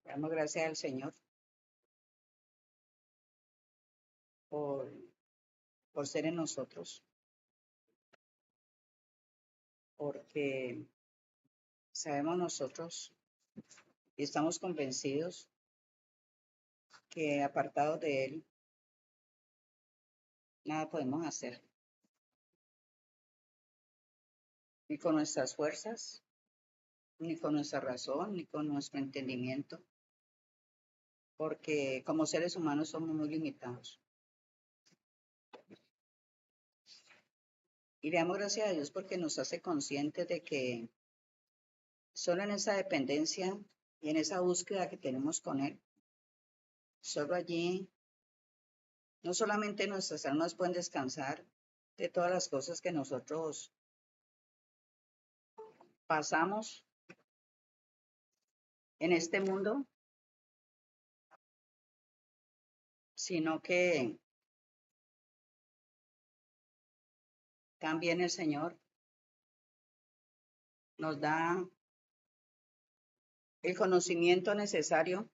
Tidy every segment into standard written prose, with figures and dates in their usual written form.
Damos gracias al Señor por, por ser en nosotros, porque sabemos nosotros y estamos convencidos que apartados de Él, nada podemos hacer, ni con nuestras fuerzas, ni con nuestra razón, ni con nuestro entendimiento, porque como seres humanos somos muy limitados. Y le damos gracias a Dios porque nos hace conscientes de que solo en esa dependencia y en esa búsqueda que tenemos con Él, solo allí, no solamente nuestras almas pueden descansar de todas las cosas que nosotros pasamos en este mundo, sino que también el Señor nos da el conocimiento necesario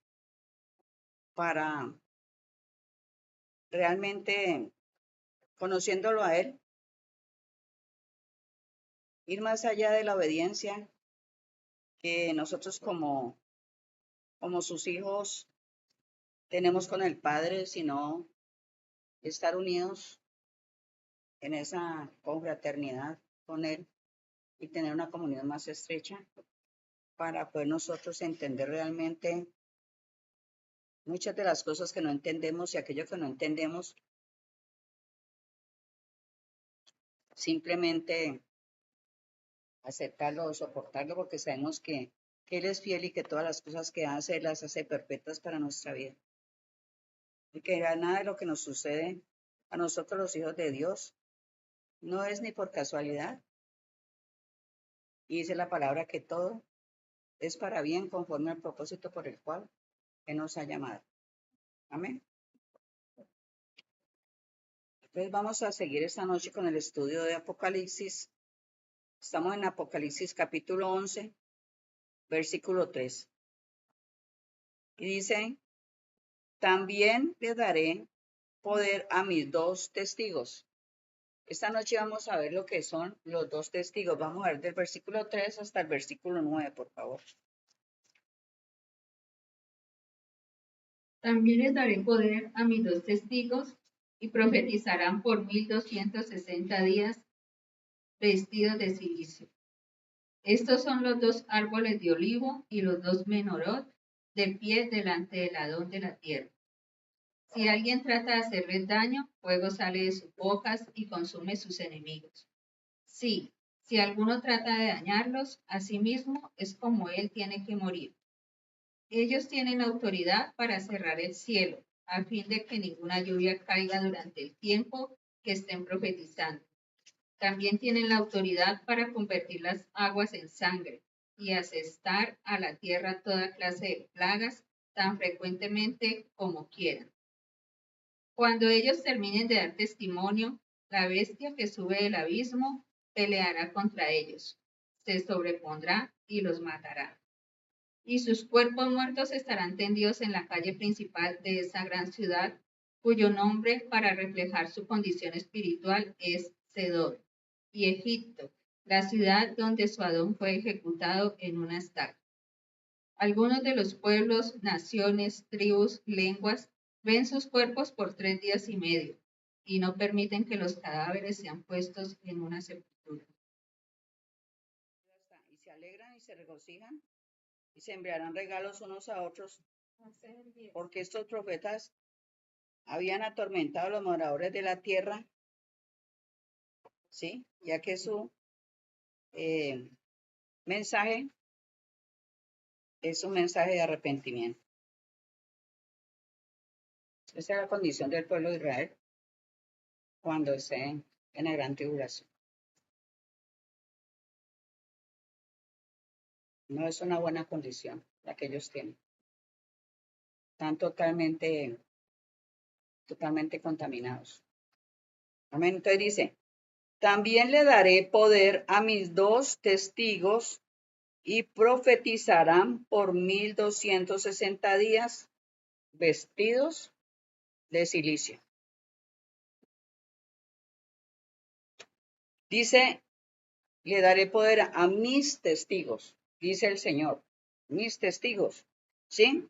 para realmente, conociéndolo a Él, ir más allá de la obediencia que nosotros como sus hijos tenemos con el Padre, sino estar unidos en esa confraternidad con Él y tener una comunión más estrecha para poder nosotros entender realmente muchas de las cosas que no entendemos y aquello que no entendemos, simplemente aceptarlo o soportarlo porque sabemos que Él es fiel y que todas las cosas que hace, las hace perfectas para nuestra vida. Y que nada de lo que nos sucede a nosotros los hijos de Dios no es ni por casualidad. Y dice la palabra que todo es para bien conforme al propósito por el cual Él nos ha llamado. Amén. Entonces vamos a seguir esta noche con el estudio de Apocalipsis. Estamos en Apocalipsis capítulo 11, versículo 3. Y dice, también le daré poder a mis dos testigos. Esta noche vamos a ver lo que son los dos testigos. Vamos a ver del versículo 3 hasta el versículo 9, por favor. También les daré poder a mis dos testigos y profetizarán por 1260 días vestidos de silicio. Estos son los dos árboles de olivo y los dos menorot de pie delante del Adón de la tierra. Si alguien trata de hacerles daño, fuego sale de sus bocas y consume sus enemigos. Sí, si alguno trata de dañarlos, asimismo es como él tiene que morir. Ellos tienen autoridad para cerrar el cielo, a fin de que ninguna lluvia caiga durante el tiempo que estén profetizando. También tienen la autoridad para convertir las aguas en sangre y asestar a la tierra toda clase de plagas tan frecuentemente como quieran. Cuando ellos terminen de dar testimonio, la bestia que sube del abismo peleará contra ellos, se sobrepondrá y los matará. Y sus cuerpos muertos estarán tendidos en la calle principal de esa gran ciudad, cuyo nombre, para reflejar su condición espiritual, es Sedor, y Egipto, la ciudad donde su Adón fue ejecutado en una estaca. Algunos de los pueblos, naciones, tribus, lenguas, ven sus cuerpos por 3 días y medio, y no permiten que los cadáveres sean puestos en una sepultura. Y se alegran y se regocijan y se enviarán regalos unos a otros, porque estos profetas habían atormentado a los moradores de la tierra, ¿sí? Ya que su mensaje es un mensaje de arrepentimiento. Esa es la condición del pueblo de Israel cuando esté en la gran tribulación. No es una buena condición la que ellos tienen. Están totalmente contaminados. Amén. Entonces dice, también le daré poder a mis dos testigos y profetizarán por 1260 días vestidos de cilicio. Dice, le daré poder a mis testigos, dice el Señor, mis testigos, ¿sí?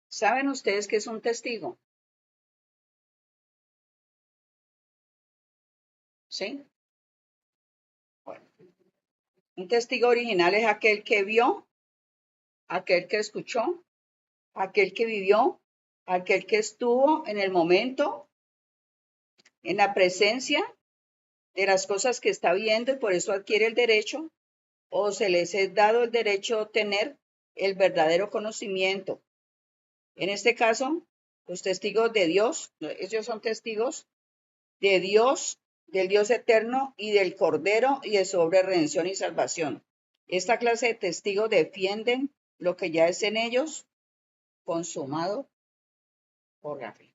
¿Saben ustedes qué es un testigo? ¿Sí? Bueno, un testigo original es aquel que vio, aquel que escuchó, aquel que vivió, aquel que estuvo en el momento, en la presencia de las cosas que está viendo y por eso adquiere el derecho o se les es dado el derecho a tener el verdadero conocimiento. En este caso, los testigos de Dios, ellos son testigos de Dios, del Dios eterno y del Cordero y de su obra de redención y salvación. Esta clase de testigos defienden lo que ya es en ellos consumado por la fe.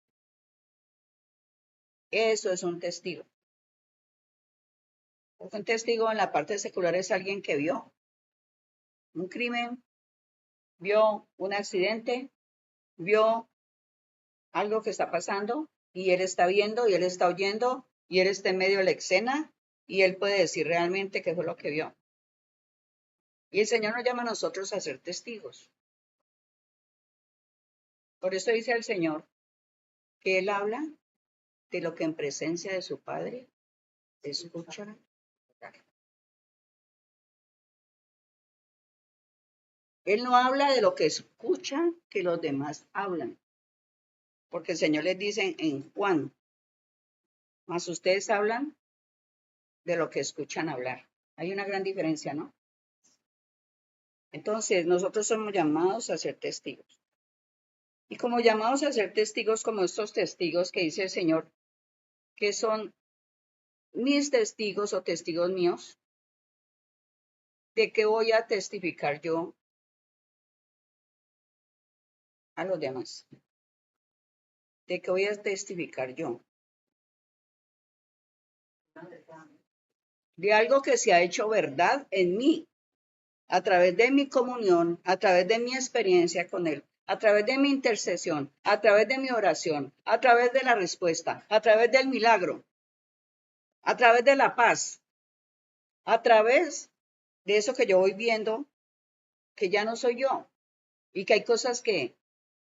Eso es un testigo. Un testigo en la parte secular es alguien que vio un crimen, vio un accidente, vio algo que está pasando y él está viendo y él está oyendo y él está en medio de la escena y él puede decir realmente qué fue lo que vio. Y el Señor nos llama a nosotros a ser testigos. Por eso dice el Señor que Él habla de lo que en presencia de su Padre escucha. Él no habla de lo que escucha que los demás hablan. Porque el Señor les dice en Juan, mas ustedes hablan de lo que escuchan hablar. Hay una gran diferencia, ¿no? Entonces, nosotros somos llamados a ser testigos. Y como llamados a ser testigos, como estos testigos que dice el Señor, que son mis testigos o testigos míos, ¿de qué voy a testificar yo a los demás? ¿De qué voy a testificar yo? De algo que se ha hecho verdad en mí, a través de mi comunión, a través de mi experiencia con Él, a través de mi intercesión, a través de mi oración, a través de la respuesta, a través del milagro, a través de la paz, a través de eso que yo voy viendo, que ya no soy yo, y que hay cosas que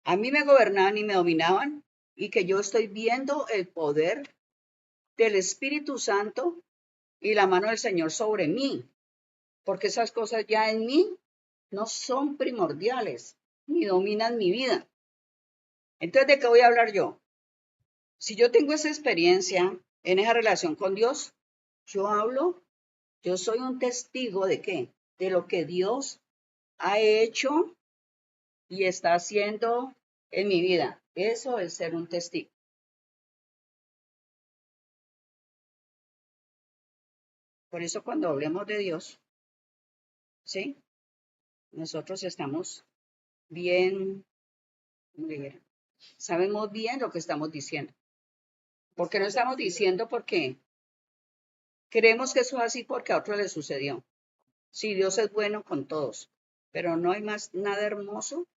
a mí me gobernaban y me dominaban, y que yo estoy viendo el poder del Espíritu Santo y la mano del Señor sobre mí, porque esas cosas ya en mí no son primordiales, ni dominan mi vida. Entonces, ¿de qué voy a hablar yo? Si yo tengo esa experiencia en esa relación con Dios, yo hablo, yo soy un testigo de qué? De lo que Dios ha hecho y está haciendo en mi vida. Eso es ser un testigo. Por eso cuando hablemos de Dios, ¿sí? Nosotros estamos bien, sabemos bien lo que estamos diciendo. Porque no estamos diciendo porque creemos que eso es así porque a otro le sucedió. Sí, Dios es bueno con todos, pero no hay más nada hermoso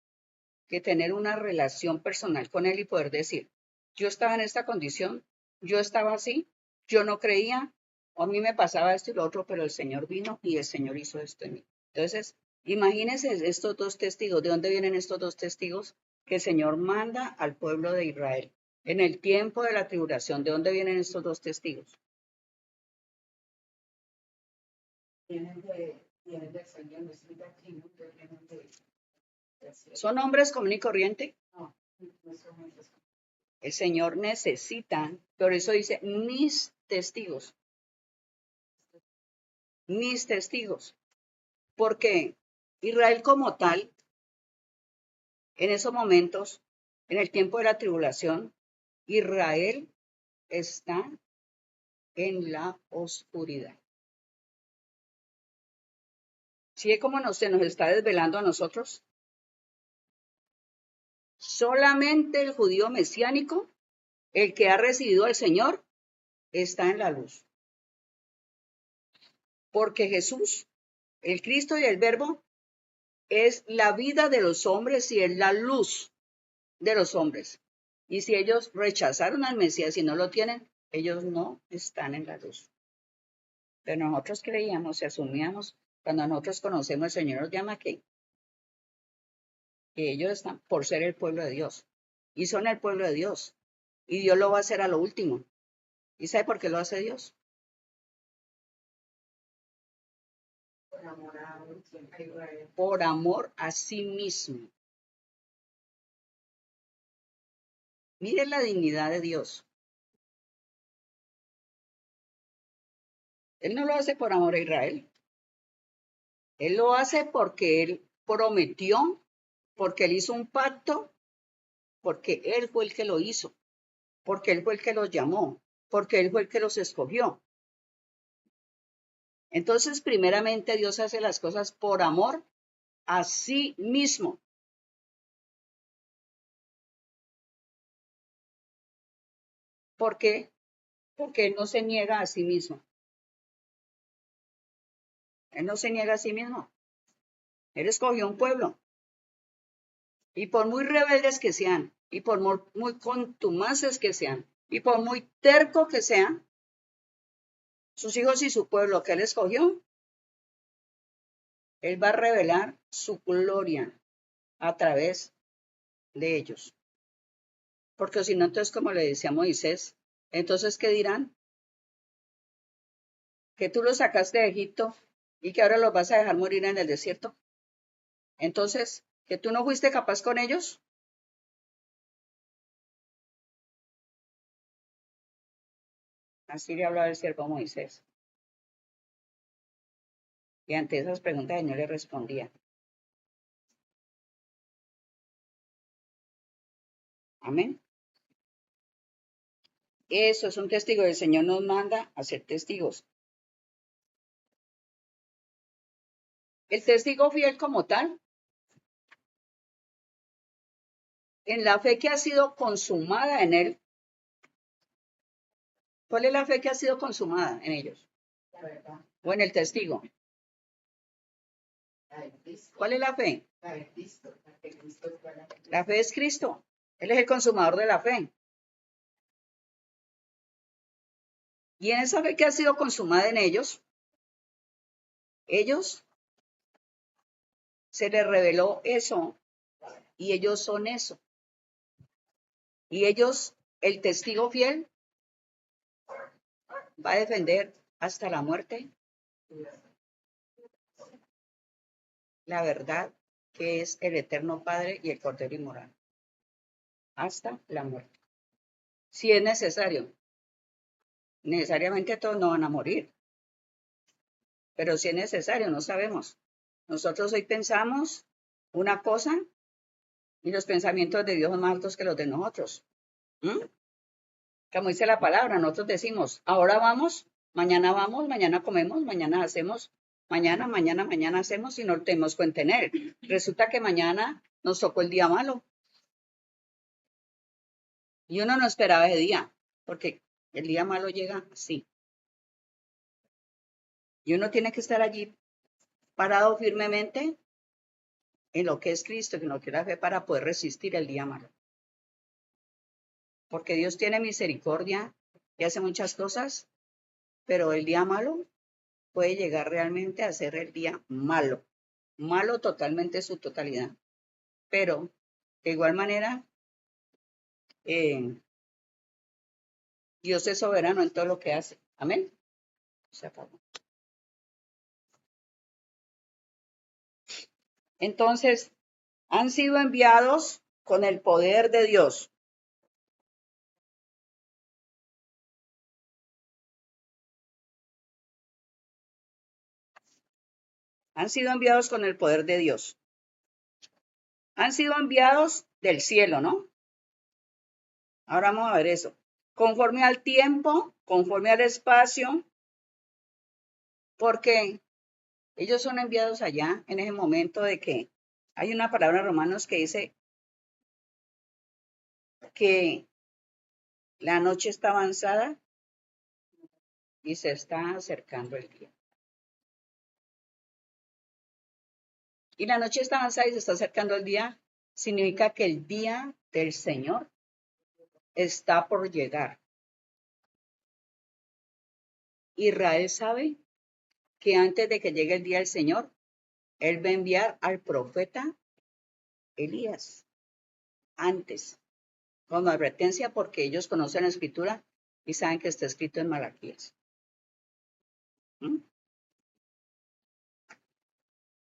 que tener una relación personal con Él y poder decir, yo estaba en esta condición, yo estaba así, yo no creía, o a mí me pasaba esto y lo otro, pero el Señor vino y el Señor hizo esto en mí. Entonces, imagínense estos dos testigos, ¿de dónde vienen estos dos testigos que el Señor manda al pueblo de Israel? En el tiempo de la tribulación, ¿de dónde vienen estos dos testigos? Vienen del Señor, no estoy de aquí, ¿no? Vienen ¿Son hombres común y corriente? No, no son hombres. El Señor necesita, por eso dice, mis testigos. Mis testigos. Porque Israel como tal, en esos momentos, en el tiempo de la tribulación, Israel está en la oscuridad. ¿Sí es como se nos está desvelando a nosotros? Solamente el judío mesiánico, el que ha recibido al Señor, está en la luz. Porque Jesús El Cristo y el Verbo es la vida de los hombres y es la luz de los hombres. Y si ellos rechazaron al Mesías y no lo tienen, ellos no están en la luz. Pero nosotros creíamos y asumíamos, cuando nosotros conocemos al Señor, nos llama que ellos están por ser el pueblo de Dios. Y son el pueblo de Dios. Y Dios lo va a hacer a lo último. ¿Y sabe por qué lo hace Dios? Por amor a sí mismo. Miren la dignidad de Dios. Él no lo hace por amor a Israel. Él lo hace porque Él prometió, porque Él hizo un pacto, porque Él fue el que lo hizo, porque Él fue el que los llamó, porque Él fue el que los escogió. Entonces, primeramente, Dios hace las cosas por amor a sí mismo. ¿Por qué? Porque Él no se niega a sí mismo. Él no se niega a sí mismo. Él escogió un pueblo. Y por muy rebeldes que sean, y por muy contumaces que sean, y por muy terco que sean, sus hijos y su pueblo que Él escogió, Él va a revelar su gloria a través de ellos. Porque si no, entonces, como le decía Moisés, entonces, ¿qué dirán? Que tú los sacaste de Egipto y que ahora los vas a dejar morir en el desierto. Entonces, ¿que tú no fuiste capaz con ellos? Así le hablaba el siervo Moisés. Y ante esas preguntas el Señor le respondía. Amén. Eso es un testigo. El Señor nos manda a ser testigos. El testigo fiel como tal, en la fe que ha sido consumada en él. ¿Cuál es la fe que ha sido consumada en ellos? La verdad, O en el testigo. la de Cristo, ¿Cuál es la fe? la de Cristo, la que Cristo fue la que La fe es Cristo. Él es el consumador de la fe. Y en esa fe que ha sido consumada en ellos se les reveló eso y ellos son eso. Y ellos, el testigo fiel, va a defender hasta la muerte la verdad que es el eterno Padre y el Cordero inmoral. Hasta la muerte. Si es necesario. Necesariamente todos no van a morir. Pero si es necesario, no sabemos. Nosotros hoy pensamos una cosa y los pensamientos de Dios son más altos que los de nosotros. ¿Mm? Como dice la palabra, nosotros decimos, ahora vamos, mañana comemos, mañana hacemos, mañana hacemos y no tenemos cuenta en él. Resulta que mañana nos tocó el día malo. Y uno no esperaba ese día, porque el día malo llega así. Y uno tiene que estar allí parado firmemente en lo que es Cristo, en lo que es la fe para poder resistir el día malo. Porque Dios tiene misericordia y hace muchas cosas, pero el día malo puede llegar realmente a ser el día malo, malo totalmente su totalidad. Pero de igual manera, Dios es soberano en todo lo que hace. Amén. Se acabó. Entonces, han sido enviados con el poder de Dios. Han sido enviados con el poder de Dios. Han sido enviados del cielo, ¿no? Ahora vamos a ver eso. Conforme al tiempo, conforme al espacio, porque ellos son enviados allá en ese momento de que hay una palabra en Romanos que dice que la noche está avanzada y se está acercando el día. Y la noche está avanzada y se está acercando el día. Significa que el día del Señor está por llegar. Israel sabe que antes de que llegue el día del Señor, Él va a enviar al profeta Elías. Antes, como advertencia, porque ellos conocen la escritura y saben que está escrito en Malaquías. ¿Mm?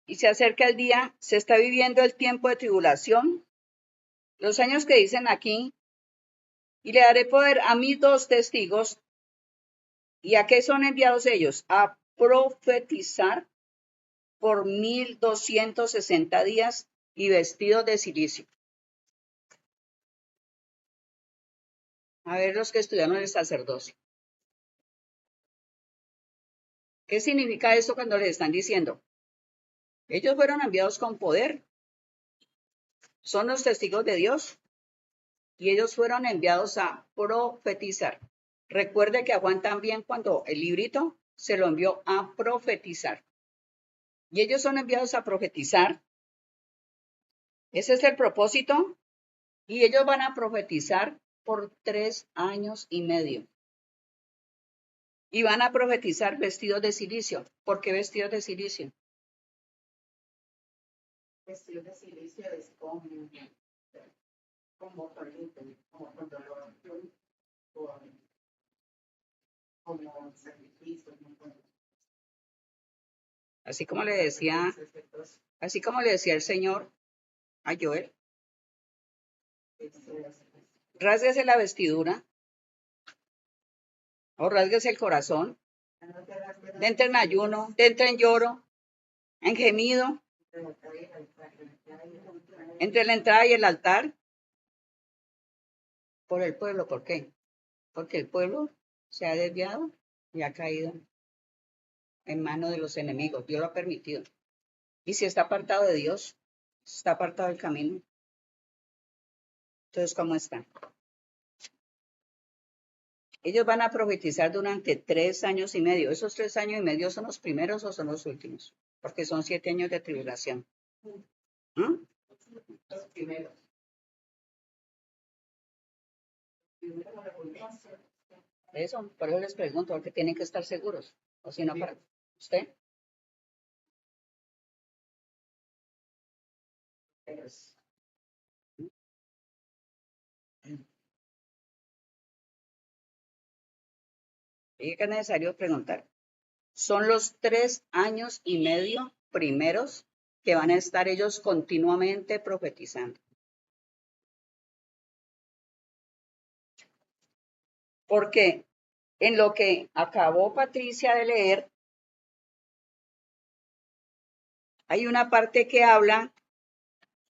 Y se acerca el día, se está viviendo el tiempo de tribulación, los años que dicen aquí, y le daré poder a mis 2 testigos. ¿Y a qué son enviados ellos? A profetizar por 1260 días y vestidos de silicio. A ver los que estudiaron el sacerdocio. ¿Qué significa esto cuando les están diciendo? Ellos fueron enviados con poder. Son los testigos de Dios. Y ellos fueron enviados a profetizar. Recuerde que a Juan también cuando el librito se lo envió a profetizar. Y ellos son enviados a profetizar. Ese es el propósito. Y ellos van a profetizar por 3 años y medio. Y van a profetizar vestidos de silicio. ¿Por qué vestidos de silicio? Vestidos de silicio es como con dolor, como sacrificio. Así como le decía el Señor a Joel, rásguese la vestidura o rásguese el corazón, entre en ayuno, entre en lloro, en gemido, entre la entrada y el altar, por el pueblo. ¿Por qué? Porque el pueblo se ha desviado y ha caído en manos de los enemigos. Dios lo ha permitido. Y si está apartado de Dios, está apartado del camino. Entonces, ¿cómo está? Ellos van a profetizar durante 3 años y medio. ¿Esos 3 años y medio son los primeros o son los últimos? Porque son 7 años de tribulación. ¿Mm? Los primeros. Eso, por eso les pregunto, porque tienen que estar seguros. O si no, para usted. Y que es necesario preguntar. Son los 3 años y medio primeros que van a estar ellos continuamente profetizando. Porque en lo que acabó Patricia de leer, hay una parte que habla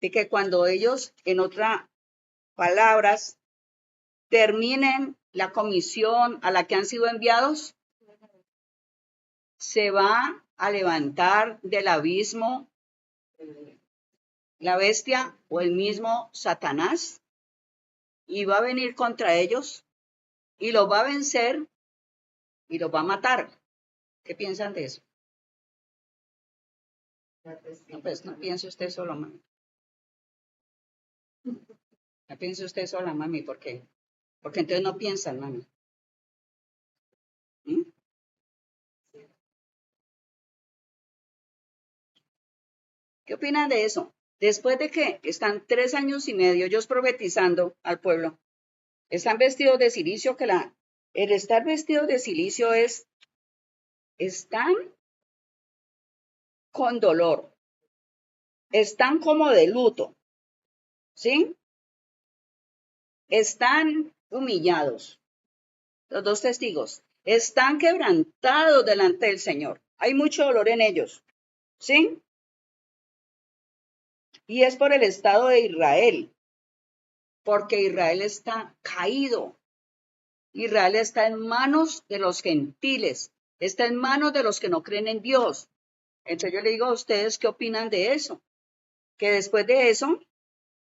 de que cuando ellos, en otras palabras, terminen la comisión a la que han sido enviados, se va a levantar del abismo la bestia o el mismo Satanás y va a venir contra ellos y los va a vencer y los va a matar. ¿Qué piensan de eso? No, pues no piense usted solo, mami. No piense usted sola, mami, ¿por qué? Porque entonces no piensan, mami. ¿Mm? ¿Qué opinan de eso? Después de que están 3 años y medio ellos profetizando al pueblo, están vestidos de silicio, que el estar vestido de silicio están con dolor, están como de luto, ¿sí? Están humillados. Los 2 testigos están quebrantados delante del Señor. Hay mucho dolor en ellos, ¿sí? Y es por el estado de Israel, porque Israel está caído. Israel está en manos de los gentiles, está en manos de los que no creen en Dios. Entonces yo le digo a ustedes, ¿qué opinan de eso? Que después de eso,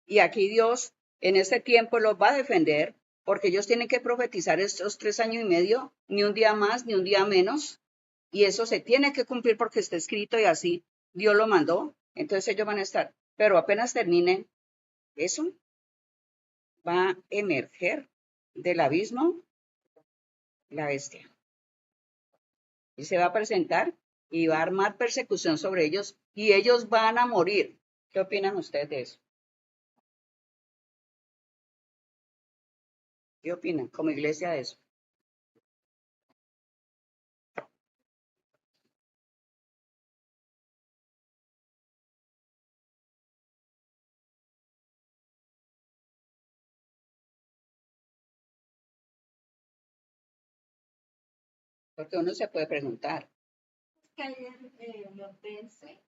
y aquí Dios en este tiempo los va a defender, porque ellos tienen que profetizar estos 3 años y medio, ni un día más, ni un día menos, y eso se tiene que cumplir porque está escrito y así Dios lo mandó. Entonces ellos van a estar, pero apenas terminen eso, va a emerger del abismo la bestia. Y se va a presentar y va a armar persecución sobre ellos y ellos van a morir. ¿Qué opinan ustedes de eso? ¿Qué opinan como iglesia de eso? Porque uno se puede preguntar. Que ayer lo pensé.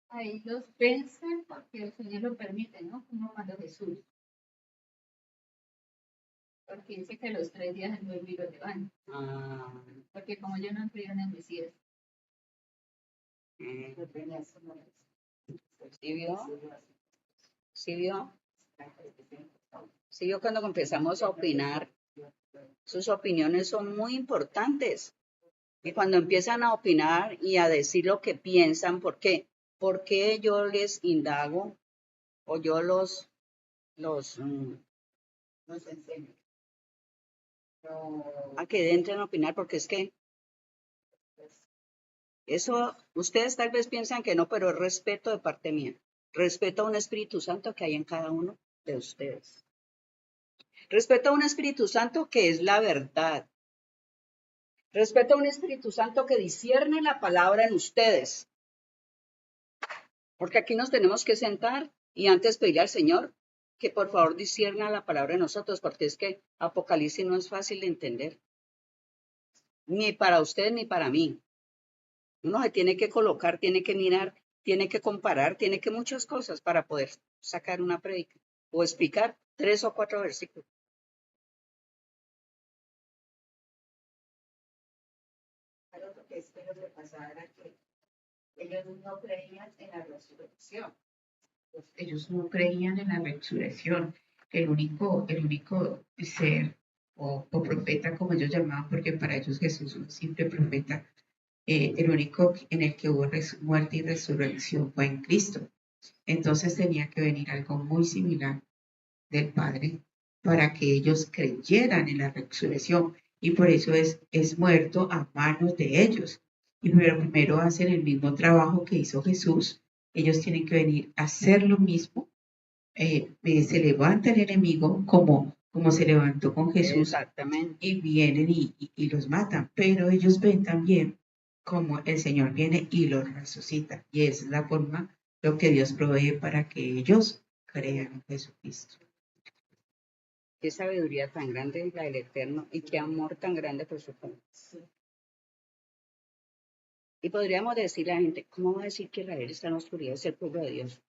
Ahí los vencen porque el Señor lo permite, ¿no? Como cuando Jesús. Porque dice que los 3 días el vuelve y lo levanta. Ah, Porque como yo no creo en el Mesías. ¿Sí vio? ¿Sí vio? ¿Sí vio cuando empezamos a opinar? Sus opiniones son muy importantes. Y cuando empiezan a opinar y a decir lo que piensan, ¿por qué? Porque yo les indago o yo los enseño. a que entren a opinar, porque es que eso, ustedes tal vez piensan que no, pero es respeto de parte mía. Respeto a un Espíritu Santo que hay en cada uno de ustedes. Respeto a un Espíritu Santo que es la verdad. Respeto a un Espíritu Santo que discierne la palabra en ustedes. Porque aquí nos tenemos que sentar y antes pedirle al Señor que por favor discierna la palabra en nosotros, porque es que Apocalipsis no es fácil de entender. Ni para usted ni para mí. Uno se tiene que colocar, tiene que mirar, tiene que comparar, tiene que muchas cosas para poder sacar una prédica o explicar 3 o 4 versículos. Algo que espero que pasara que ellos no creían en la resurrección. Ellos no creían en la resurrección. El único ser o profeta, como ellos llamaban, porque para ellos Jesús es un simple profeta, el único en el que hubo muerte y resurrección fue en Cristo. Entonces tenía que venir algo muy similar del Padre para que ellos creyeran en la resurrección. Y por eso es muerto a manos de ellos. Y pero primero hacen el mismo trabajo que hizo Jesús. Ellos tienen que venir a hacer lo mismo. Se levanta el enemigo como se levantó con Jesús. Exactamente. Y vienen y los matan. Pero ellos ven también como el Señor viene y los resucita. Y esa es la forma, lo que Dios provee para que ellos crean en Jesucristo. Qué sabiduría tan grande la del Eterno y qué amor tan grande por su pueblo. Y podríamos decirle a la gente, ¿cómo va a decir que Israel está en la oscuridad? Es el pueblo de Dios.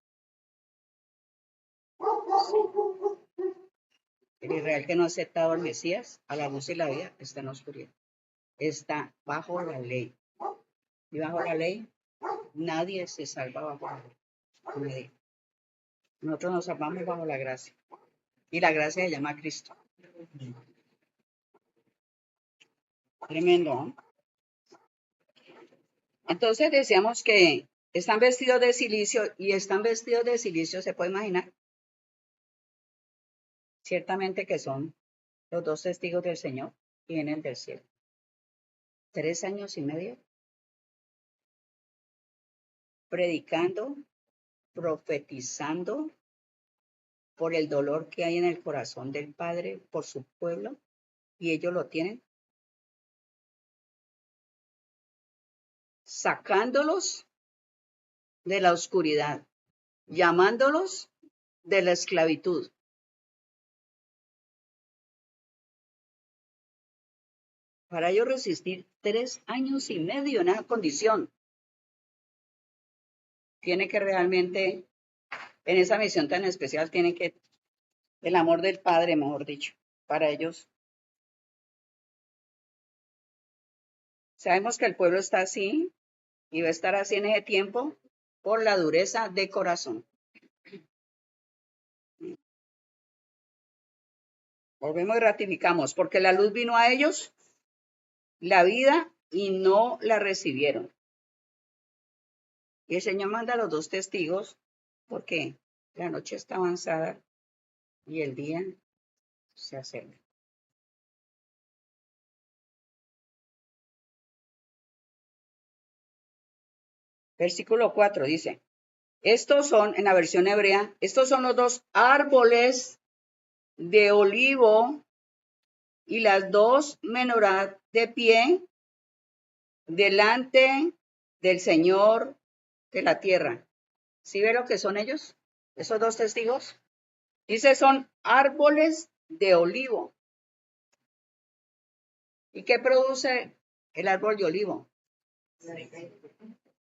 El Israel que no ha aceptado al Mesías, a la luz y la vida, está en la oscuridad. Está bajo la ley. Y bajo la ley, nadie se salva bajo la ley. Nadie. Nosotros nos salvamos bajo la gracia. Y la gracia se llama Cristo. Tremendo, ¿no? Entonces decíamos que están vestidos de silicio y están vestidos de silicio, ¿se puede imaginar? Ciertamente que son los 2 testigos del Señor que vienen del cielo. 3 años y medio predicando, profetizando por el dolor que hay en el corazón del Padre por su pueblo, y ellos lo tienen, sacándolos de la oscuridad, llamándolos de la esclavitud. Para ellos resistir 3 años y medio en esa condición, tiene que realmente, en esa misión tan especial, tiene que, el amor del Padre, mejor dicho, para ellos. Sabemos que el pueblo está así y va a estar así en ese tiempo por la dureza de corazón. Volvemos y ratificamos, porque la luz vino a ellos la vida y no la recibieron. Y el Señor manda a los dos testigos porque la noche está avanzada y el día se acerca. Versículo 4 dice, estos son, en la versión hebrea, estos son los dos árboles de olivo y las dos menorá de pie delante del Señor de la tierra. ¿Sí ve lo que son ellos? Esos dos testigos. Dice, son árboles de olivo. ¿Y qué produce el árbol de olivo?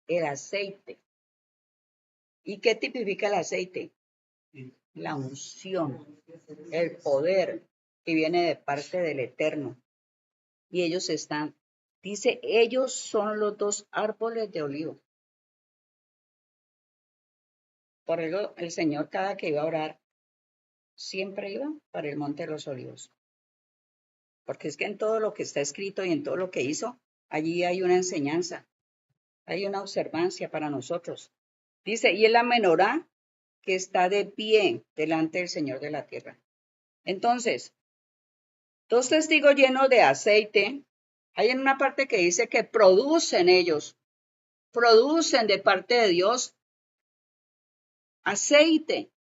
El aceite. ¿Y qué tipifica el aceite? La unción, el poder que viene de parte del Eterno. Y ellos están, dice, ellos son los dos árboles de olivo. Por eso el Señor cada que iba a orar, siempre iba para el Monte de los Olivos. Porque es que en todo lo que está escrito y en todo lo que hizo, allí hay una enseñanza, hay una observancia para nosotros. Dice, y es la menorá que está de pie delante del Señor de la tierra. Entonces, dos testigos llenos de aceite, hay en una parte que dice que producen ellos, producen de parte de Dios aceite.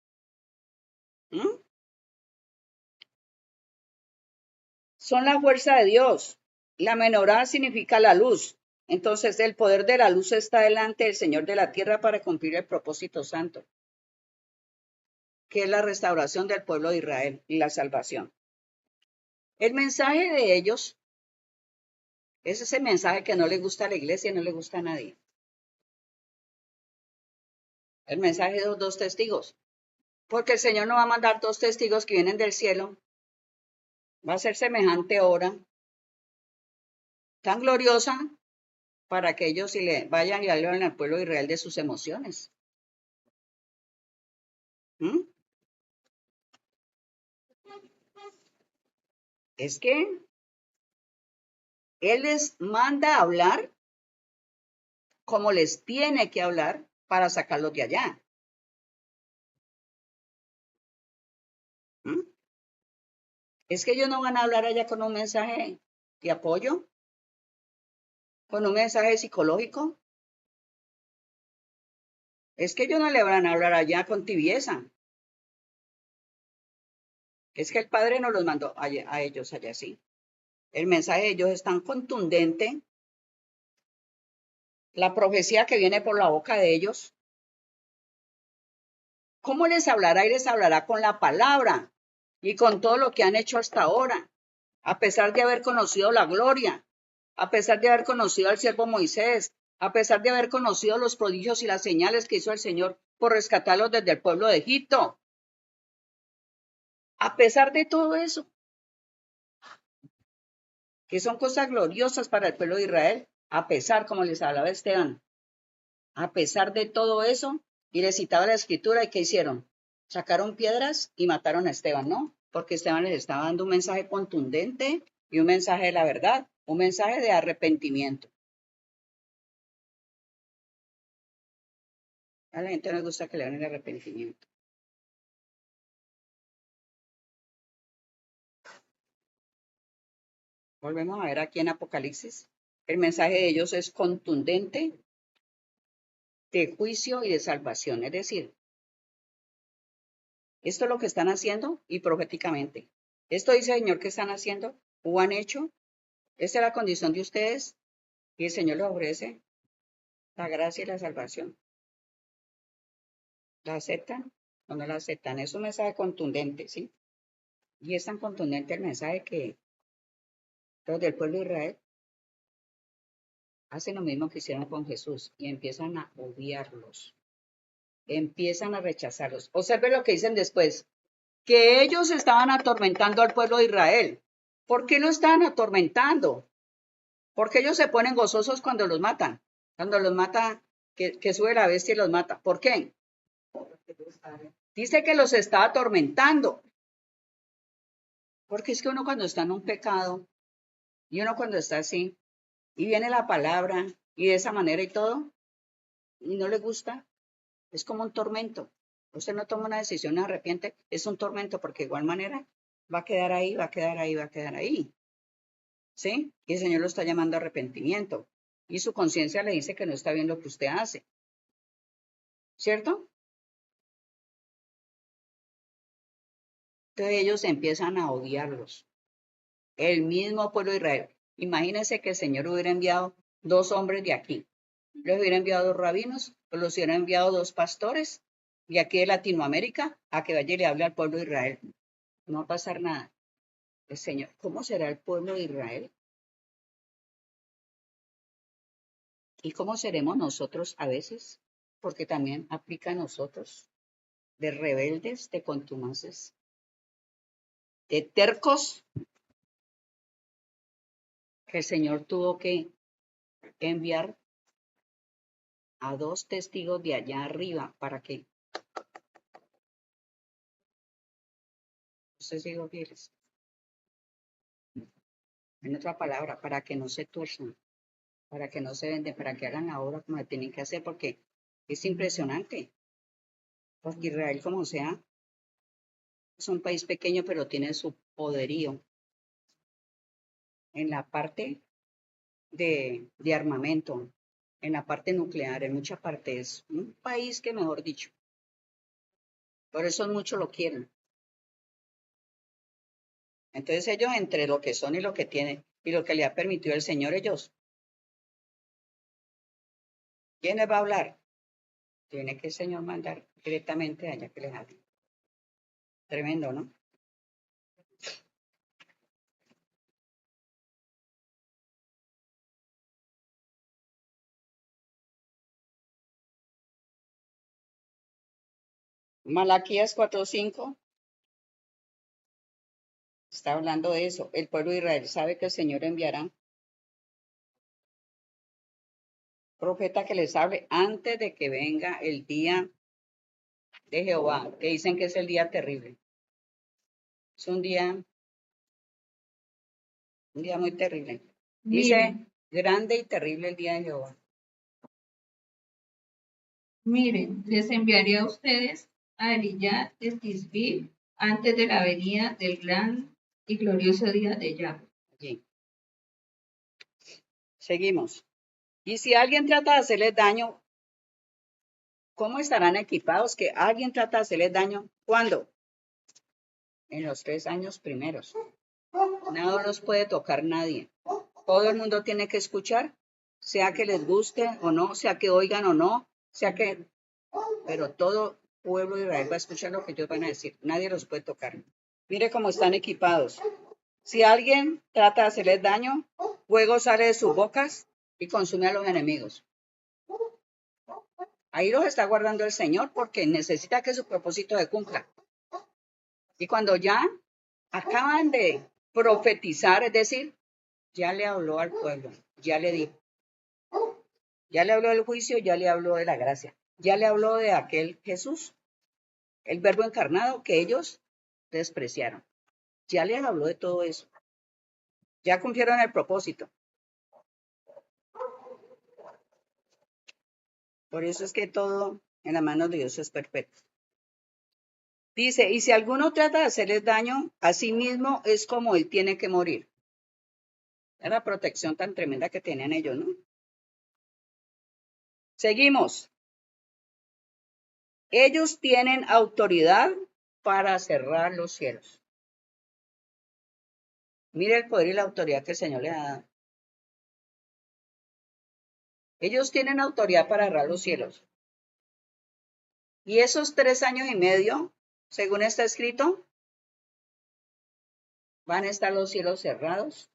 Son la fuerza de Dios. La menorá significa la luz. Entonces, el poder de la luz está delante del Señor de la tierra para cumplir el propósito santo, que es la restauración del pueblo de Israel y la salvación. El mensaje de ellos es ese mensaje que no le gusta a la iglesia y no le gusta a nadie. El mensaje de los dos testigos. Porque el Señor no va a mandar dos testigos que vienen del cielo. Va a ser semejante hora tan gloriosa para que ellos le vayan y hablen al pueblo de Israel de sus emociones. Es que Él les manda a hablar como les tiene que hablar para sacarlos de allá. Es que ellos no van a hablar allá con un mensaje de apoyo, con un mensaje psicológico. Es que ellos no le van a hablar allá con tibieza. Es que el Padre nos los mandó a ellos allá, sí. El mensaje de ellos es tan contundente. La profecía que viene por la boca de ellos. ¿Cómo les hablará? Y les hablará con la palabra y con todo lo que han hecho hasta ahora. A pesar de haber conocido la gloria, a pesar de haber conocido al siervo Moisés, a pesar de haber conocido los prodigios y las señales que hizo el Señor por rescatarlos desde el pueblo de Egipto. A pesar de todo eso, que son cosas gloriosas para el pueblo de Israel, a pesar, como les hablaba Esteban, a pesar de todo eso, y les citaba la escritura, ¿y qué hicieron? Sacaron piedras y mataron a Esteban, ¿no? Porque Esteban les estaba dando un mensaje contundente y un mensaje de la verdad, un mensaje de arrepentimiento. A la gente no le gusta que le den el arrepentimiento. Volvemos a ver aquí en Apocalipsis. El mensaje de ellos es contundente, de juicio y de salvación. Es decir, esto es lo que están haciendo y proféticamente. Esto dice el Señor que están haciendo o han hecho. Esta es la condición de ustedes y el Señor les ofrece la gracia y la salvación. ¿La aceptan o no la aceptan? Es un mensaje contundente, ¿sí? Y es tan contundente el mensaje que los del pueblo de Israel hacen lo mismo que hicieron con Jesús y empiezan a odiarlos, empiezan a rechazarlos. Observe lo que dicen después, que ellos estaban atormentando al pueblo de Israel. ¿Por qué lo estaban atormentando? Porque ellos se ponen gozosos cuando los matan, que sube la bestia y los mata. ¿Por qué? Dice que los está atormentando. Porque es que uno cuando está en un pecado y uno cuando está así, y viene la palabra y de esa manera y todo, y no le gusta, es como un tormento. Usted no toma una decisión, no se arrepiente, es un tormento porque de igual manera va a quedar ahí, va a quedar ahí, va a quedar ahí. ¿Sí? Y el Señor lo está llamando a arrepentimiento. Y su conciencia le dice que no está bien lo que usted hace. ¿Cierto? Entonces ellos empiezan a odiarlos. El mismo pueblo de Israel. Imagínense que el Señor hubiera enviado 2 hombres de aquí. Les hubiera enviado 2 rabinos, o los hubiera enviado 2 pastores de aquí de Latinoamérica a que vaya y le hable al pueblo de Israel. No va a pasar nada. El Señor, ¿cómo será el pueblo de Israel? ¿Y cómo seremos nosotros a veces? Porque también aplica a nosotros, de rebeldes, de contumaces, de tercos, que el Señor tuvo que enviar a 2 testigos de allá arriba para que ustedes sigan fieles. En otra palabra, para que no se tuerzan, para que no se venden, para que hagan la obra como la tienen que hacer, porque es impresionante. Porque Israel, como sea, es un país pequeño, pero tiene su poderío en la parte de armamento, en la parte nuclear, en mucha parte. Es un país que, mejor dicho, por eso muchos lo quieren. Entonces ellos, entre lo que son y lo que tienen, y lo que le ha permitido el Señor, ellos, ¿quién les va a hablar? Tiene que el Señor mandar directamente allá que les hable. Tremendo, ¿no? Malaquías 4:5 está hablando de eso. El pueblo de Israel sabe que el Señor enviará profeta que les hable antes de que venga el día de Jehová, que dicen que es el día terrible. Es un día muy terrible. Dice, Miren, grande y terrible el día de Jehová. miren, les enviaré a ustedes a Elías de Tisbí antes de la venida del gran y glorioso día de Yahweh. Allí. Seguimos. Y si alguien trata de hacerles daño, ¿cómo estarán equipados? Que alguien trata de hacerles daño. ¿Cuándo? En los 3 años primeros. No los puede tocar nadie. Todo el mundo tiene que escuchar, sea que les guste o no, sea que oigan o no, sea que... Pero todo pueblo de Israel va a escuchar lo que ellos van a decir. Nadie los puede tocar. Mire cómo están equipados. Si alguien trata de hacerles daño, fuego sale de sus bocas y consume a los enemigos. Ahí los está guardando el Señor porque necesita que su propósito se cumpla. Y cuando ya acaban de profetizar, es decir, ya le habló al pueblo, ya le dijo, ya le habló del juicio, ya le habló de la gracia, ya le habló de aquel Jesús, el verbo encarnado que ellos despreciaron. Ya les habló de todo eso. Ya cumplieron el propósito. Por eso es que todo en la mano de Dios es perfecto. Dice, y si alguno trata de hacerles daño, a sí mismo es como él tiene que morir. Es la protección tan tremenda que tienen ellos, ¿no? Seguimos. Ellos tienen autoridad para cerrar los cielos. Mire el poder y la autoridad que el Señor le ha dado. Ellos tienen autoridad para cerrar los cielos. Y esos 3 años y medio, según está escrito, van a estar los cielos cerrados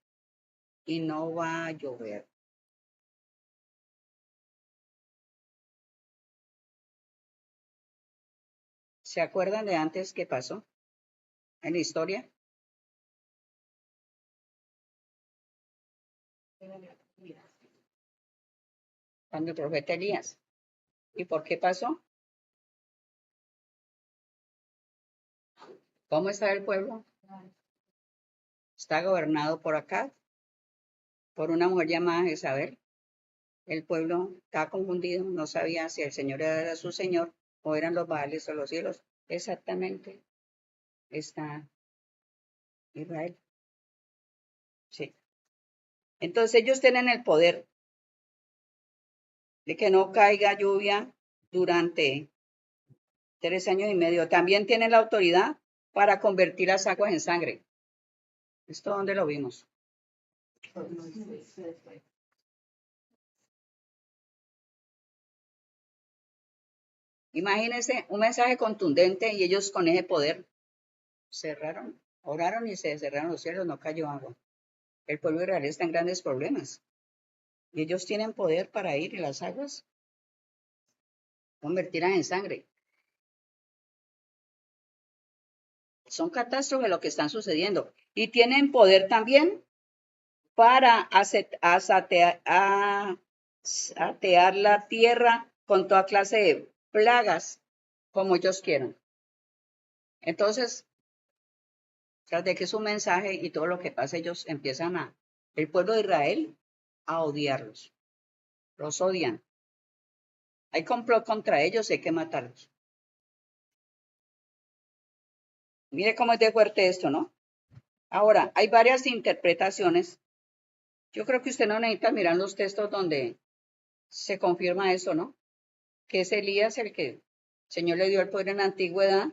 y no va a llover. ¿Se acuerdan de antes qué pasó en la historia? Cuando el profeta Elías. ¿Y por qué pasó? ¿Cómo está el pueblo? Está gobernado por acá, por una mujer llamada Jezabel. El pueblo estaba confundido, no sabía si el Señor era su Señor o eran los Baales o los cielos. Exactamente está Israel. Sí. Entonces ellos tienen el poder de que no caiga lluvia durante 3 años y medio. También tienen la autoridad para convertir las aguas en sangre. ¿Esto dónde lo vimos? Imagínense un mensaje contundente y ellos con ese poder cerraron, oraron y se cerraron los cielos, no cayó agua. El pueblo de Israel está en grandes problemas. Y ellos tienen poder para ir y las aguas convertirlas en sangre. Son catástrofes lo que están sucediendo. Y tienen poder también para atear la tierra con toda clase de plagas como ellos quieran. Entonces, tras de que es un mensaje y todo lo que pasa, ellos empiezan el pueblo de Israel, a odiarlos. Los odian. Hay complot contra ellos y hay que matarlos. Mire cómo es de fuerte esto, ¿no? Ahora, hay varias interpretaciones. Yo creo que usted no necesita mirar los textos donde se confirma eso, ¿no? Que es Elías el que el Señor le dio el poder en la antigüedad.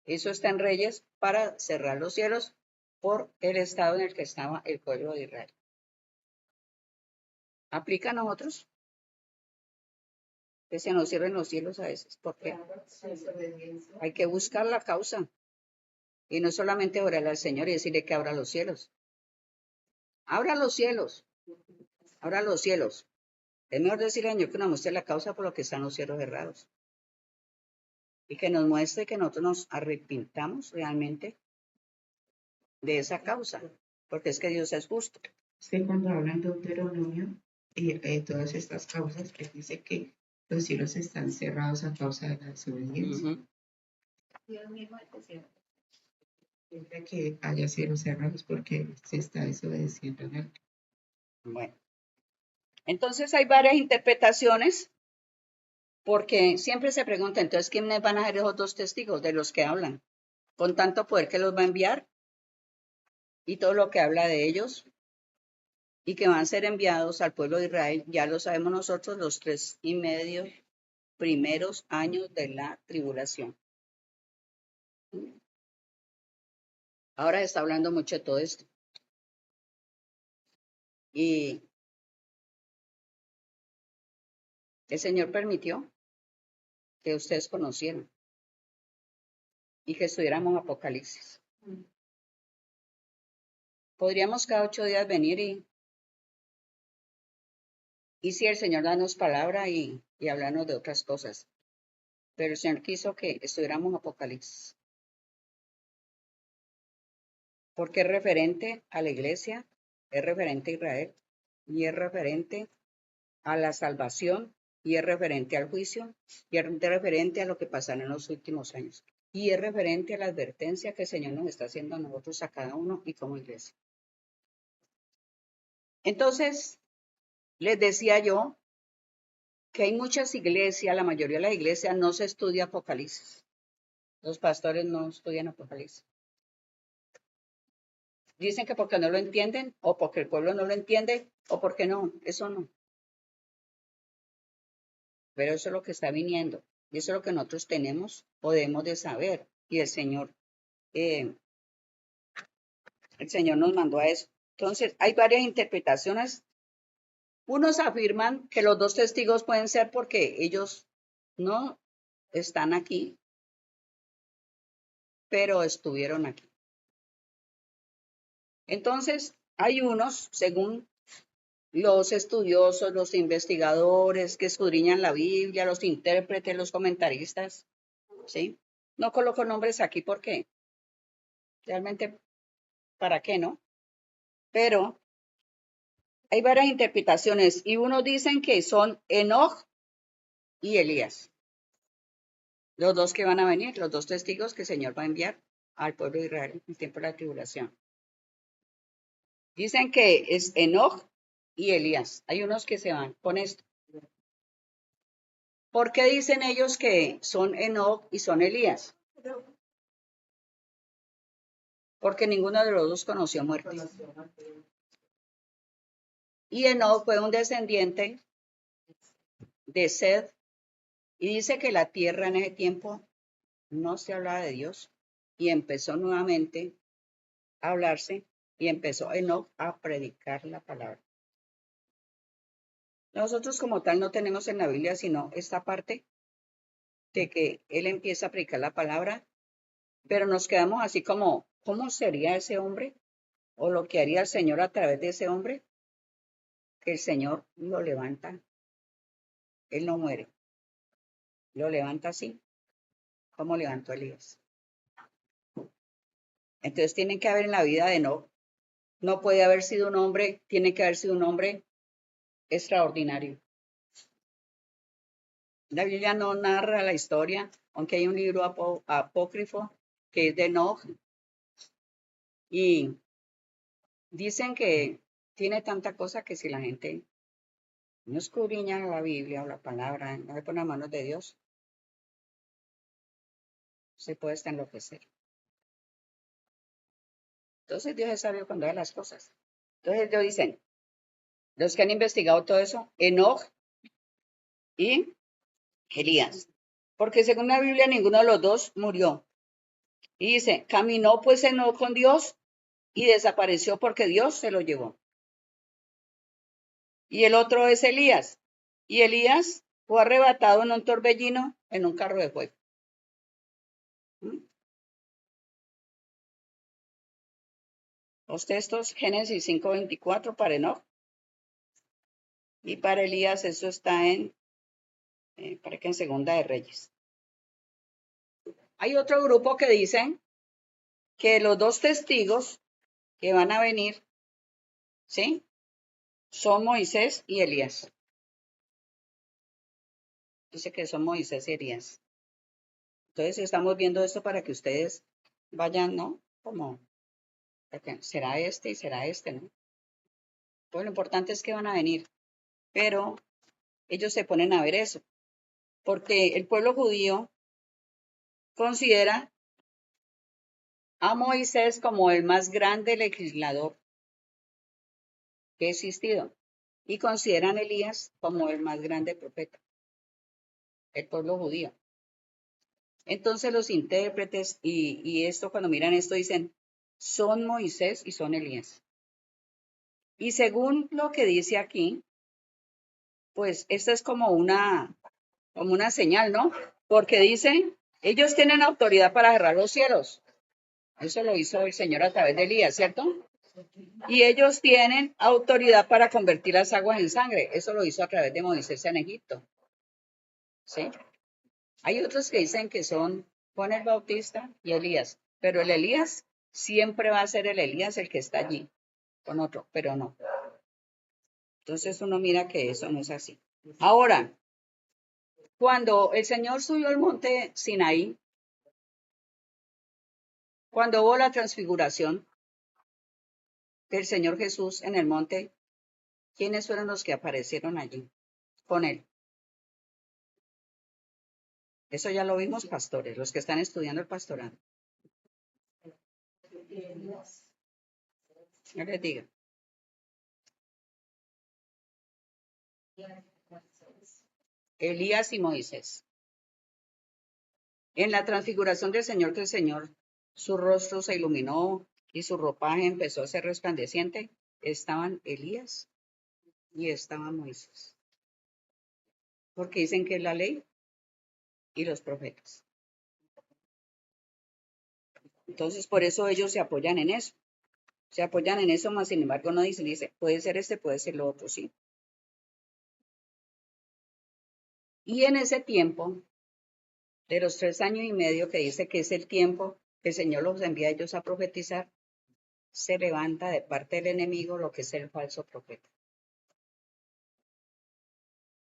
Eso está en Reyes para cerrar los cielos por el estado en el que estaba el pueblo de Israel. ¿Aplica a nosotros? Que se nos cierren los cielos a veces. ¿Por qué? Hay que buscar la causa. Y no solamente orar al Señor y decirle que abra los cielos. Abra los cielos. Abra los cielos. Es mejor decirle al Señor que nos muestre la causa por lo que están los cielos cerrados. Y que nos muestre que nosotros nos arrepintamos realmente de esa causa. Porque es que Dios es justo. Sí, cuando habla en Deuteronomio y todas estas causas, que dice que los cielos están cerrados a causa de la desobediencia. Dios mismo es que cierra. Siempre que haya cielos cerrados porque se está desobedeciendo en él. Bueno. Entonces hay varias interpretaciones porque siempre se pregunta, entonces, ¿quiénes van a ser esos dos testigos de los que hablan? Con tanto poder que los va a enviar y todo lo que habla de ellos y que van a ser enviados al pueblo de Israel, ya lo sabemos nosotros, los 3.5 primeros años de la tribulación. Ahora se está hablando mucho de todo esto. Y el Señor permitió que ustedes conocieran y que estudiáramos Apocalipsis. Podríamos cada 8 días venir y si el Señor danos palabra y hablarnos de otras cosas. Pero el Señor quiso que estudiáramos Apocalipsis. Porque es referente a la iglesia, es referente a Israel, y es referente a la salvación, y es referente al juicio, y es referente a lo que pasará en los últimos años. Y es referente a la advertencia que el Señor nos está haciendo a nosotros, a cada uno y como iglesia. Entonces, les decía yo que hay muchas iglesias, la mayoría de las iglesias no se estudia Apocalipsis. Los pastores no estudian Apocalipsis. Dicen que porque no lo entienden, o porque el pueblo no lo entiende, o porque no, eso no. Pero eso es lo que está viniendo, y eso es lo que nosotros tenemos, o debemos de saber, y el Señor nos mandó a eso. Entonces, hay varias interpretaciones. Unos afirman que los dos testigos pueden ser porque ellos no están aquí, pero estuvieron aquí. Entonces, hay unos, según los estudiosos, los investigadores que escudriñan la Biblia, los intérpretes, los comentaristas, ¿sí? No coloco nombres aquí porque realmente, ¿para qué no? Pero hay varias interpretaciones y unos dicen que son Enoch y Elías. Los dos que van a venir, los dos testigos que el Señor va a enviar al pueblo de Israel en el tiempo de la tribulación. Dicen que es Enoch y Elías. Hay unos que se van con esto. ¿Por qué dicen ellos que son Enoc y son Elías? Porque ninguno de los dos conoció muerte. Y Enoc fue un descendiente de Sed, y dice que la tierra en ese tiempo no se hablaba de Dios, y empezó nuevamente a hablarse, y empezó Enoc a predicar la palabra. Nosotros como tal no tenemos en la Biblia sino esta parte de que él empieza a predicar la palabra, pero nos quedamos así como, ¿cómo sería ese hombre? O lo que haría el Señor a través de ese hombre, que el Señor lo levanta, él no muere, lo levanta así, como levantó a Elías. Entonces tiene que haber en la vida de Enoc, no puede haber sido un hombre, tiene que haber sido un hombre extraordinario. La Biblia no narra la historia, aunque hay un libro apócrifo que es de Enoc, y dicen que tiene tanta cosa que si la gente no escudriña la Biblia o la palabra, no le pone las manos de Dios, se puede hasta enloquecer. Entonces Dios es sabio cuando hace las cosas. Entonces ellos dicen, los que han investigado todo eso, Enoc y Elías. Porque según la Biblia ninguno de los dos murió. Y dice, caminó pues Enoc con Dios y desapareció porque Dios se lo llevó. Y el otro es Elías. Y Elías fue arrebatado en un torbellino en un carro de fuego. Los textos, Génesis 5:24 para Enoc. Y para Elías eso está en, para que en Segunda de Reyes. Hay otro grupo que dicen que los dos testigos que van a venir, ¿sí? Son Moisés y Elías. Dice que son Moisés y Elías. Entonces estamos viendo esto para que ustedes vayan, ¿no? Como, será este y será este, ¿no? Pues lo importante es que van a venir, pero ellos se ponen a ver eso, porque el pueblo judío considera a Moisés como el más grande legislador que ha existido y consideran a Elías como el más grande profeta, el pueblo judío. Entonces los intérpretes y esto cuando miran esto dicen, son Moisés y son Elías. Y según lo que dice aquí, pues esta es como una señal, ¿no? Porque dice, ellos tienen autoridad para cerrar los cielos. Eso lo hizo el Señor a través de Elías, ¿cierto? Y ellos tienen autoridad para convertir las aguas en sangre. Eso lo hizo a través de Moisés en Egipto. ¿Sí? Hay otros que dicen que son Juan el Bautista y Elías, pero el Elías siempre va a ser el Elías el que está allí con otro, pero no. Entonces uno mira que eso no es así. Ahora, cuando el Señor subió al monte Sinaí, cuando hubo la transfiguración del Señor Jesús en el monte, ¿quiénes fueron los que aparecieron allí con él? Eso ya lo vimos, pastores, los que están estudiando el pastorado. No les diga. Elías y Moisés. En la transfiguración del Señor, que el Señor, su rostro se iluminó y su ropaje empezó a ser resplandeciente, estaban Elías y estaba Moisés. Porque dicen que es la ley y los profetas. Entonces, por eso ellos se apoyan en eso. Se apoyan en eso, más sin embargo no dicen, dice, puede ser este, puede ser lo otro, sí. Y en ese tiempo, de los 3 años y medio que dice que es el tiempo que el Señor los envía a ellos a profetizar, se levanta de parte del enemigo lo que es el falso profeta.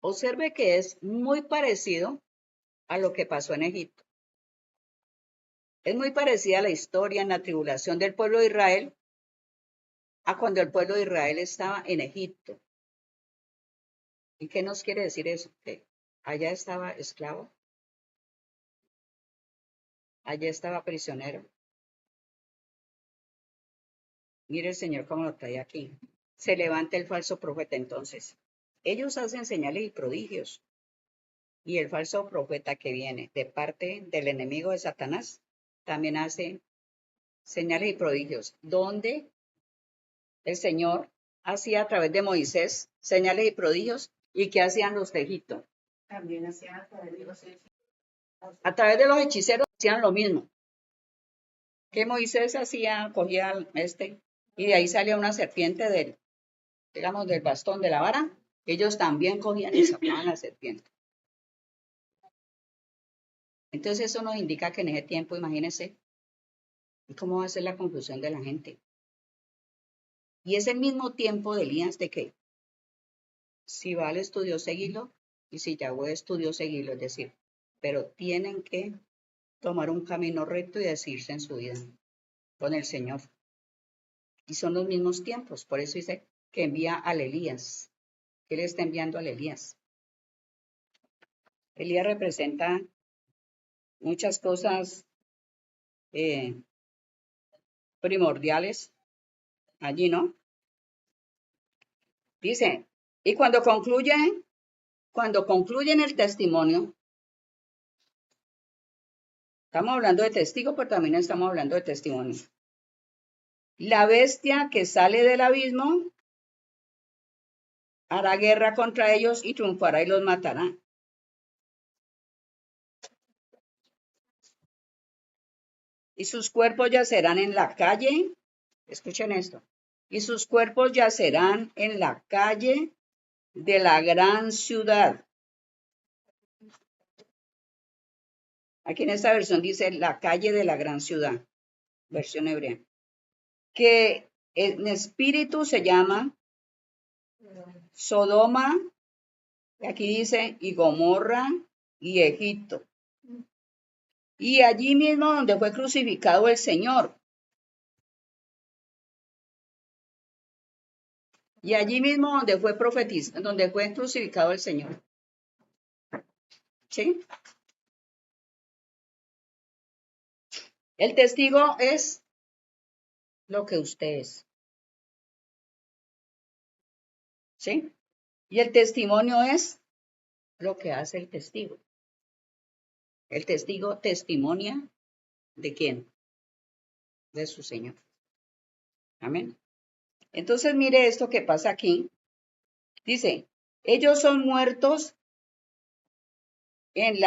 Observe que es muy parecido a lo que pasó en Egipto. Es muy parecida a la historia en la tribulación del pueblo de Israel a cuando el pueblo de Israel estaba en Egipto. ¿Y qué nos quiere decir eso? Que allá estaba esclavo, allá estaba prisionero. Mire el Señor cómo lo trae aquí. Se levanta el falso profeta entonces. Ellos hacen señales y prodigios. Y el falso profeta que viene de parte del enemigo de Satanás también hace señales y prodigios, donde el Señor hacía a través de Moisés señales y prodigios. ¿Y qué hacían los de Egipto? También hacían a través de los A través de los hechiceros hacían lo mismo. Que Moisés hacía, cogía y de ahí salía una serpiente del, digamos, del bastón de la vara. Ellos también cogían y sacaban la serpiente. Entonces eso nos indica que en ese tiempo, imagínense, cómo va a ser la confusión de la gente. Y es el mismo tiempo de Elías de que si Baal estudió, seguirlo, y si Yahweh estudió, seguirlo, es decir, pero tienen que tomar un camino recto y decirse en su vida con el Señor. Y son los mismos tiempos, por eso dice que envía al Elías, que él está enviando al Elías. Elías representa muchas cosas primordiales allí, ¿no? Dice, y cuando concluyen el testimonio, estamos hablando de testigo, pero también estamos hablando de testimonio. La bestia que sale del abismo hará guerra contra ellos y triunfará y los matará. Y sus cuerpos yacerán en la calle, escuchen esto, y sus cuerpos yacerán en la calle de la gran ciudad. Aquí en esta versión dice la calle de la gran ciudad, versión hebrea, que en espíritu se llama Sodoma, aquí dice, y Gomorra y Egipto. Y allí mismo donde fue crucificado el Señor. Y allí mismo donde fue donde fue crucificado el Señor. ¿Sí? El testigo es lo que usted es. ¿Sí? Y el testimonio es lo que hace el testigo. El testigo testimonia ¿de quién? De su Señor. Amén. Entonces mire esto que pasa aquí. Dice, ellos son muertos en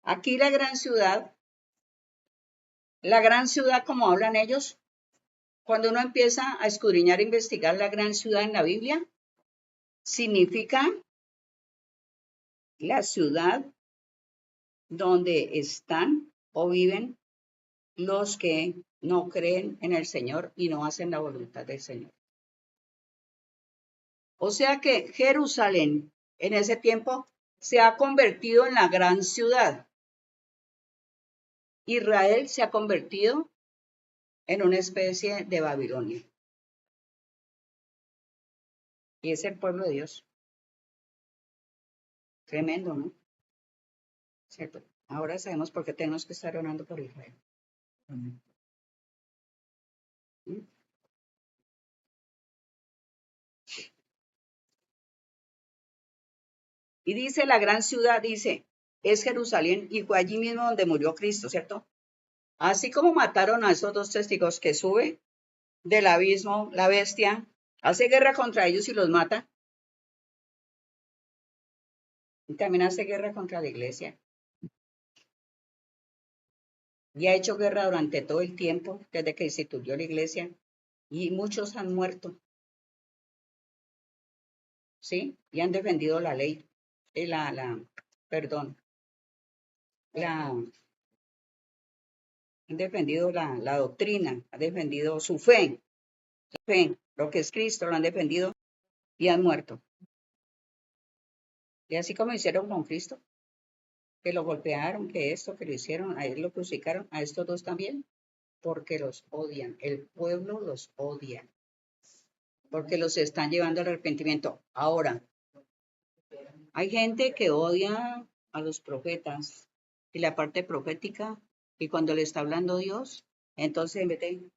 aquí la gran ciudad como hablan ellos, cuando uno empieza a escudriñar e investigar la gran ciudad en la Biblia, significa la ciudad donde están o viven los que no creen en el Señor y no hacen la voluntad del Señor. O sea que Jerusalén en ese tiempo se ha convertido en la gran ciudad. Israel se ha convertido en una especie de Babilonia. Y es el pueblo de Dios. Tremendo, ¿no? ¿Cierto? Ahora sabemos por qué tenemos que estar orando por Israel. ¿Mm? Y dice la gran ciudad, dice, es Jerusalén y fue allí mismo donde murió Cristo, ¿cierto? Así como mataron a esos dos testigos que sube del abismo, la bestia, hace guerra contra ellos y los mata. Y también hace guerra contra la iglesia. Y ha hecho guerra durante todo el tiempo, desde que instituyó la iglesia. Y muchos han muerto. ¿Sí? Y han defendido la ley. Han defendido la doctrina, han defendido su fe, lo que es Cristo, lo han defendido y han muerto. Y así como hicieron con Cristo, que lo golpearon, que esto, que lo hicieron, a él lo crucificaron, a estos dos también, porque los odian, el pueblo los odia, porque los están llevando al arrepentimiento. Ahora, Hay gente que odia a los profetas y la parte profética, y cuando le está hablando Dios, entonces en vez de,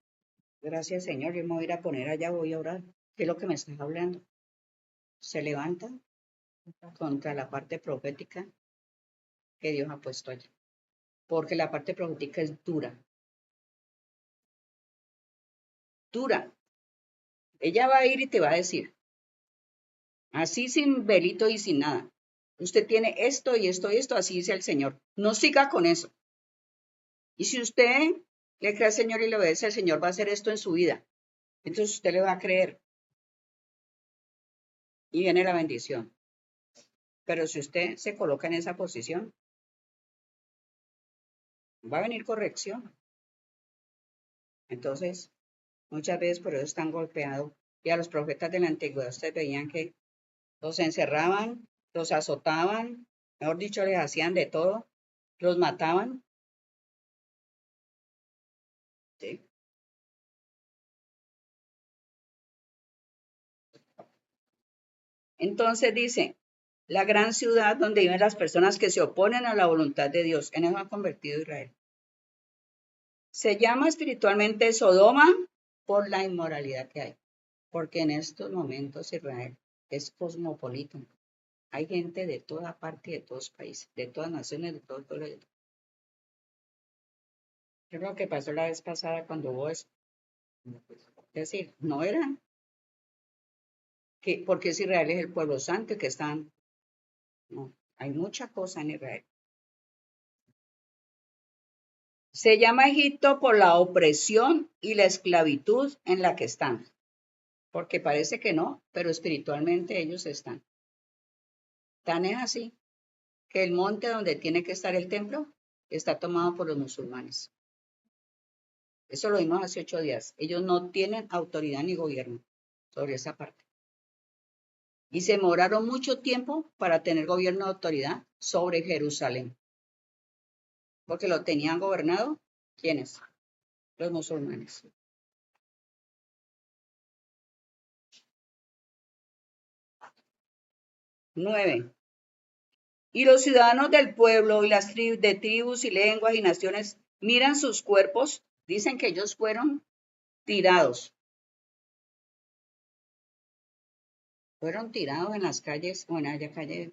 gracias Señor, yo me voy a ir a poner allá, voy a orar. ¿Qué es lo que me estás hablando? Se levanta contra la parte profética que Dios ha puesto allí. Porque la parte profética es dura. Dura. Ella va a ir y te va a decir, así sin velito y sin nada. Usted tiene esto y esto y esto, así dice el Señor. No siga con eso. Y si usted le cree al Señor y le obedece al Señor, va a hacer esto en su vida. Entonces usted le va a creer. Y viene la bendición. Pero si usted se coloca en esa posición, va a venir corrección. Entonces, muchas veces por eso están golpeados. Y a los profetas de la antigüedad ustedes veían que los encerraban, los azotaban, mejor dicho, les hacían de todo, los mataban. ¿Sí? Entonces dice, la gran ciudad donde viven las personas que se oponen a la voluntad de Dios, en eso ha convertido Israel. Se llama espiritualmente Sodoma por la inmoralidad que hay, porque en estos momentos Israel es cosmopolita. Hay gente de toda parte, de todos países, de todas naciones, de todos pueblos. ¿Qué es lo que pasó la vez pasada cuando hubo eso? Es decir, no era que porque es Israel es el pueblo santo que están, no, hay mucha cosa en Israel. Se llama Egipto por la opresión y la esclavitud en la que están, porque parece que no, pero espiritualmente ellos están. Tan es así que el monte donde tiene que estar el templo está tomado por los musulmanes. Eso lo vimos hace 8 días. Ellos no tienen autoridad ni gobierno sobre esa parte. Y se demoraron mucho tiempo para tener gobierno de autoridad sobre Jerusalén. Porque lo tenían gobernado, ¿quiénes? Los musulmanes. Nueve. Y los ciudadanos del pueblo y las de tribus y lenguas y naciones miran sus cuerpos, dicen que ellos fueron tirados. Fueron tirados en las calles o en aquella calle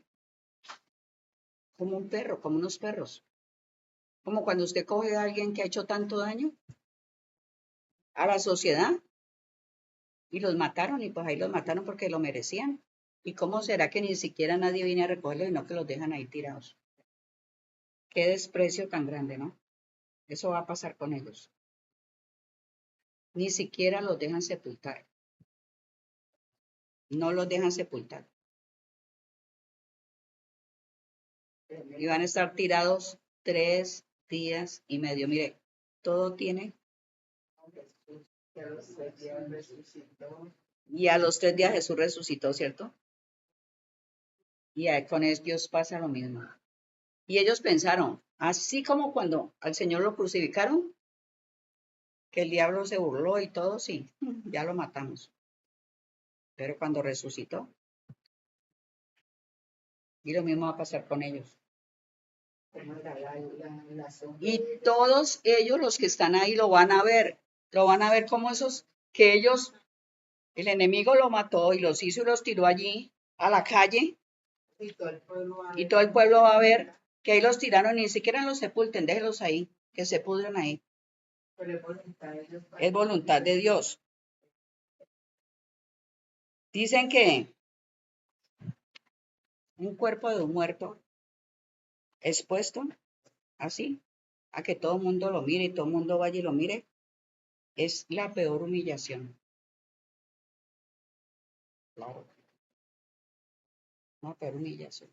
como un perro, como unos perros. Como cuando usted coge a alguien que ha hecho tanto daño a la sociedad y los mataron y pues ahí los mataron porque lo merecían. ¿Y cómo será que ni siquiera nadie viene a recogerlos, sino que los dejan ahí tirados? Qué desprecio tan grande, ¿no? Eso va a pasar con ellos. Ni siquiera los dejan sepultar. No los dejan sepultar. Y van a estar tirados 3 días y medio. Mire, todo tiene. Y a los 3 días Jesús resucitó, ¿cierto? Y con Dios pasa lo mismo. Y ellos pensaron, así como cuando al Señor lo crucificaron, que el diablo se burló y todo, sí, ya lo matamos. Pero cuando resucitó, y lo mismo va a pasar con ellos. Y todos ellos, los que están ahí, lo van a ver como esos, que ellos, el enemigo lo mató y los hizo y los tiró allí a la calle. Y todo el pueblo va a ver que ahí los tiraron, ni siquiera los sepulten, déjenlos ahí, que se pudren ahí. Es voluntad de Dios. Dicen que un cuerpo de un muerto expuesto así, a que todo el mundo lo mire y todo el mundo vaya y lo mire, es la peor humillación. Claro. Una peor humillación.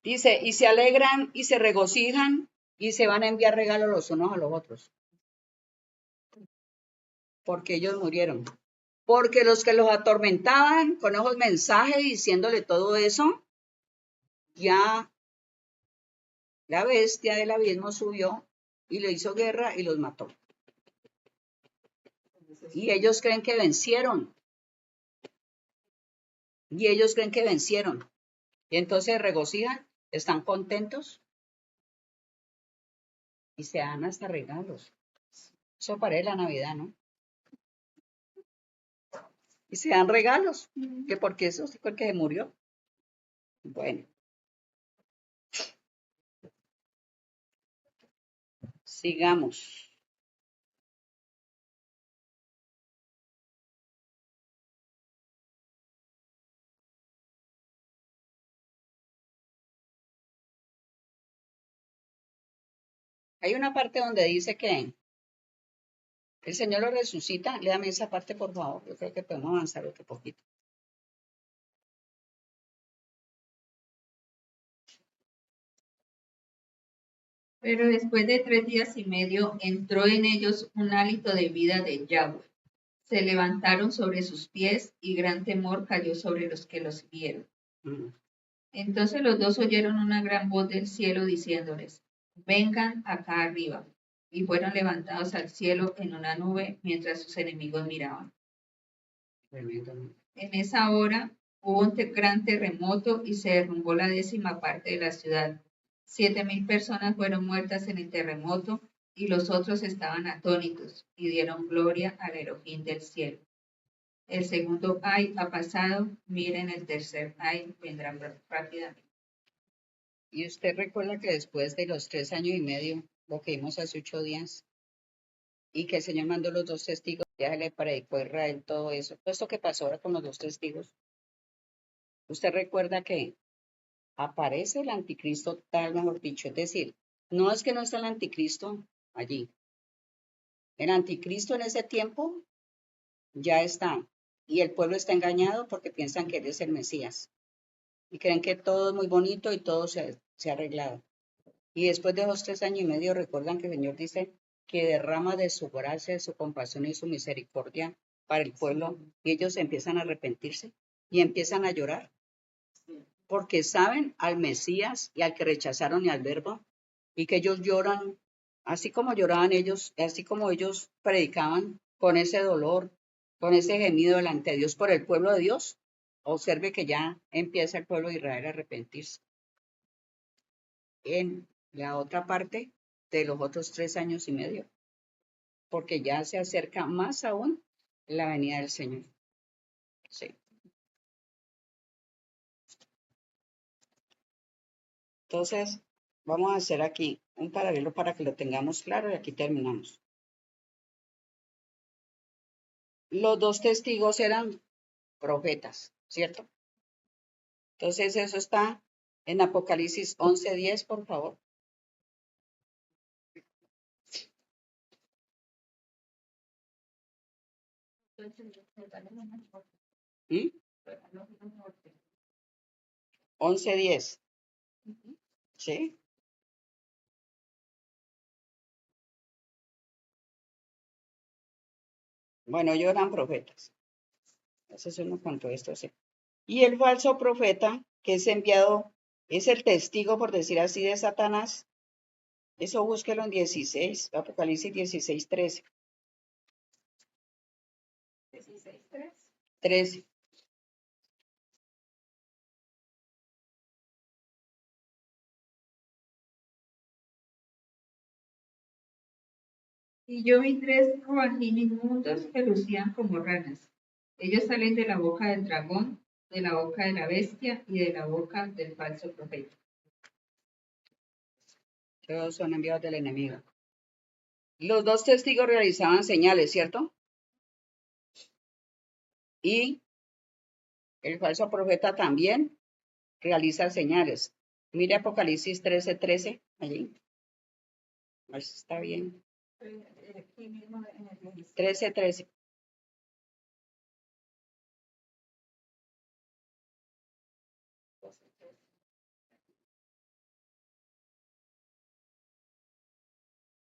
Dice, y se alegran y se regocijan y se van a enviar regalos los unos a los otros. Porque ellos murieron. Porque los que los atormentaban con esos mensajes diciéndole todo eso, ya la bestia del abismo subió y le hizo guerra y los mató. Y ellos creen que vencieron. Y ellos creen que vencieron. Y entonces se regocijan, están contentos y se dan hasta regalos. Eso parece la Navidad, ¿no? Y se dan regalos, que porque eso sí fue el que se murió. Bueno, sigamos. Hay una parte donde dice que el Señor lo resucita. Léame esa parte, por favor. Yo creo que podemos avanzar otro poquito. Pero después de 3 días y medio entró en ellos un hálito de vida de Yahweh. Se levantaron sobre sus pies y gran temor cayó sobre los que los vieron. Mm. Entonces los dos oyeron una gran voz del cielo diciéndoles, vengan acá arriba. Y fueron levantados al cielo en una nube mientras sus enemigos miraban. Tremendo, ¿no? En esa hora hubo un gran terremoto y se derrumbó la 10ª parte de la ciudad. 7,000 personas fueron muertas en el terremoto y los otros estaban atónitos y dieron gloria al Elohim del cielo. El segundo ay ha pasado, miren el tercer ay vendrá rápidamente. Y usted recuerda que después de los 3 años y medio, lo que vimos hace 8 días, y que el Señor mandó los 2 testigos, ya le predicó a Israel todo eso, todo esto que pasó ahora con los 2 testigos, usted recuerda que aparece el anticristo tal, mejor dicho, es decir, no es que no está el anticristo allí, el anticristo en ese tiempo ya está, y el pueblo está engañado porque piensan que él es el Mesías, y creen que todo es muy bonito y todo se ha arreglado. Y después de los 3 años y medio, recuerdan que el Señor dice que derrama de su gracia, de su compasión y su misericordia para el pueblo, y ellos empiezan a arrepentirse y empiezan a llorar, porque saben al Mesías y al que rechazaron y al Verbo, y que ellos lloran, así como lloraban ellos, así como ellos predicaban con ese dolor, con ese gemido delante de Dios por el pueblo de Dios. Observe que ya empieza el pueblo de Israel a arrepentirse. En la otra parte de los otros 3 años y medio, porque ya se acerca más aún la venida del Señor. Sí. Entonces, vamos a hacer aquí un paralelo para que lo tengamos claro y aquí terminamos. Los 2 testigos eran profetas, ¿cierto? Entonces, eso está en Apocalipsis 11:10, por favor. ¿Mm? 11:10. ¿Sí? Bueno, ellos eran profetas. Eso es uno cuanto esto, sí. Y el falso profeta que es enviado es el testigo, por decir así, de Satanás. Eso búsquelo en 16, Apocalipsis 16:13. 16:3. 13. Y yo vi 3 ruajim inmundos que lucían como ranas. Ellos salen de la boca del dragón, de la boca de la bestia y de la boca del falso profeta. Todos son enviados del enemigo. Los 2 testigos realizaban señales, ¿cierto? Y el falso profeta también realiza señales. Mire Apocalipsis 13:13, allí. A ver si está bien. Aquí mismo en el 16. 13:13.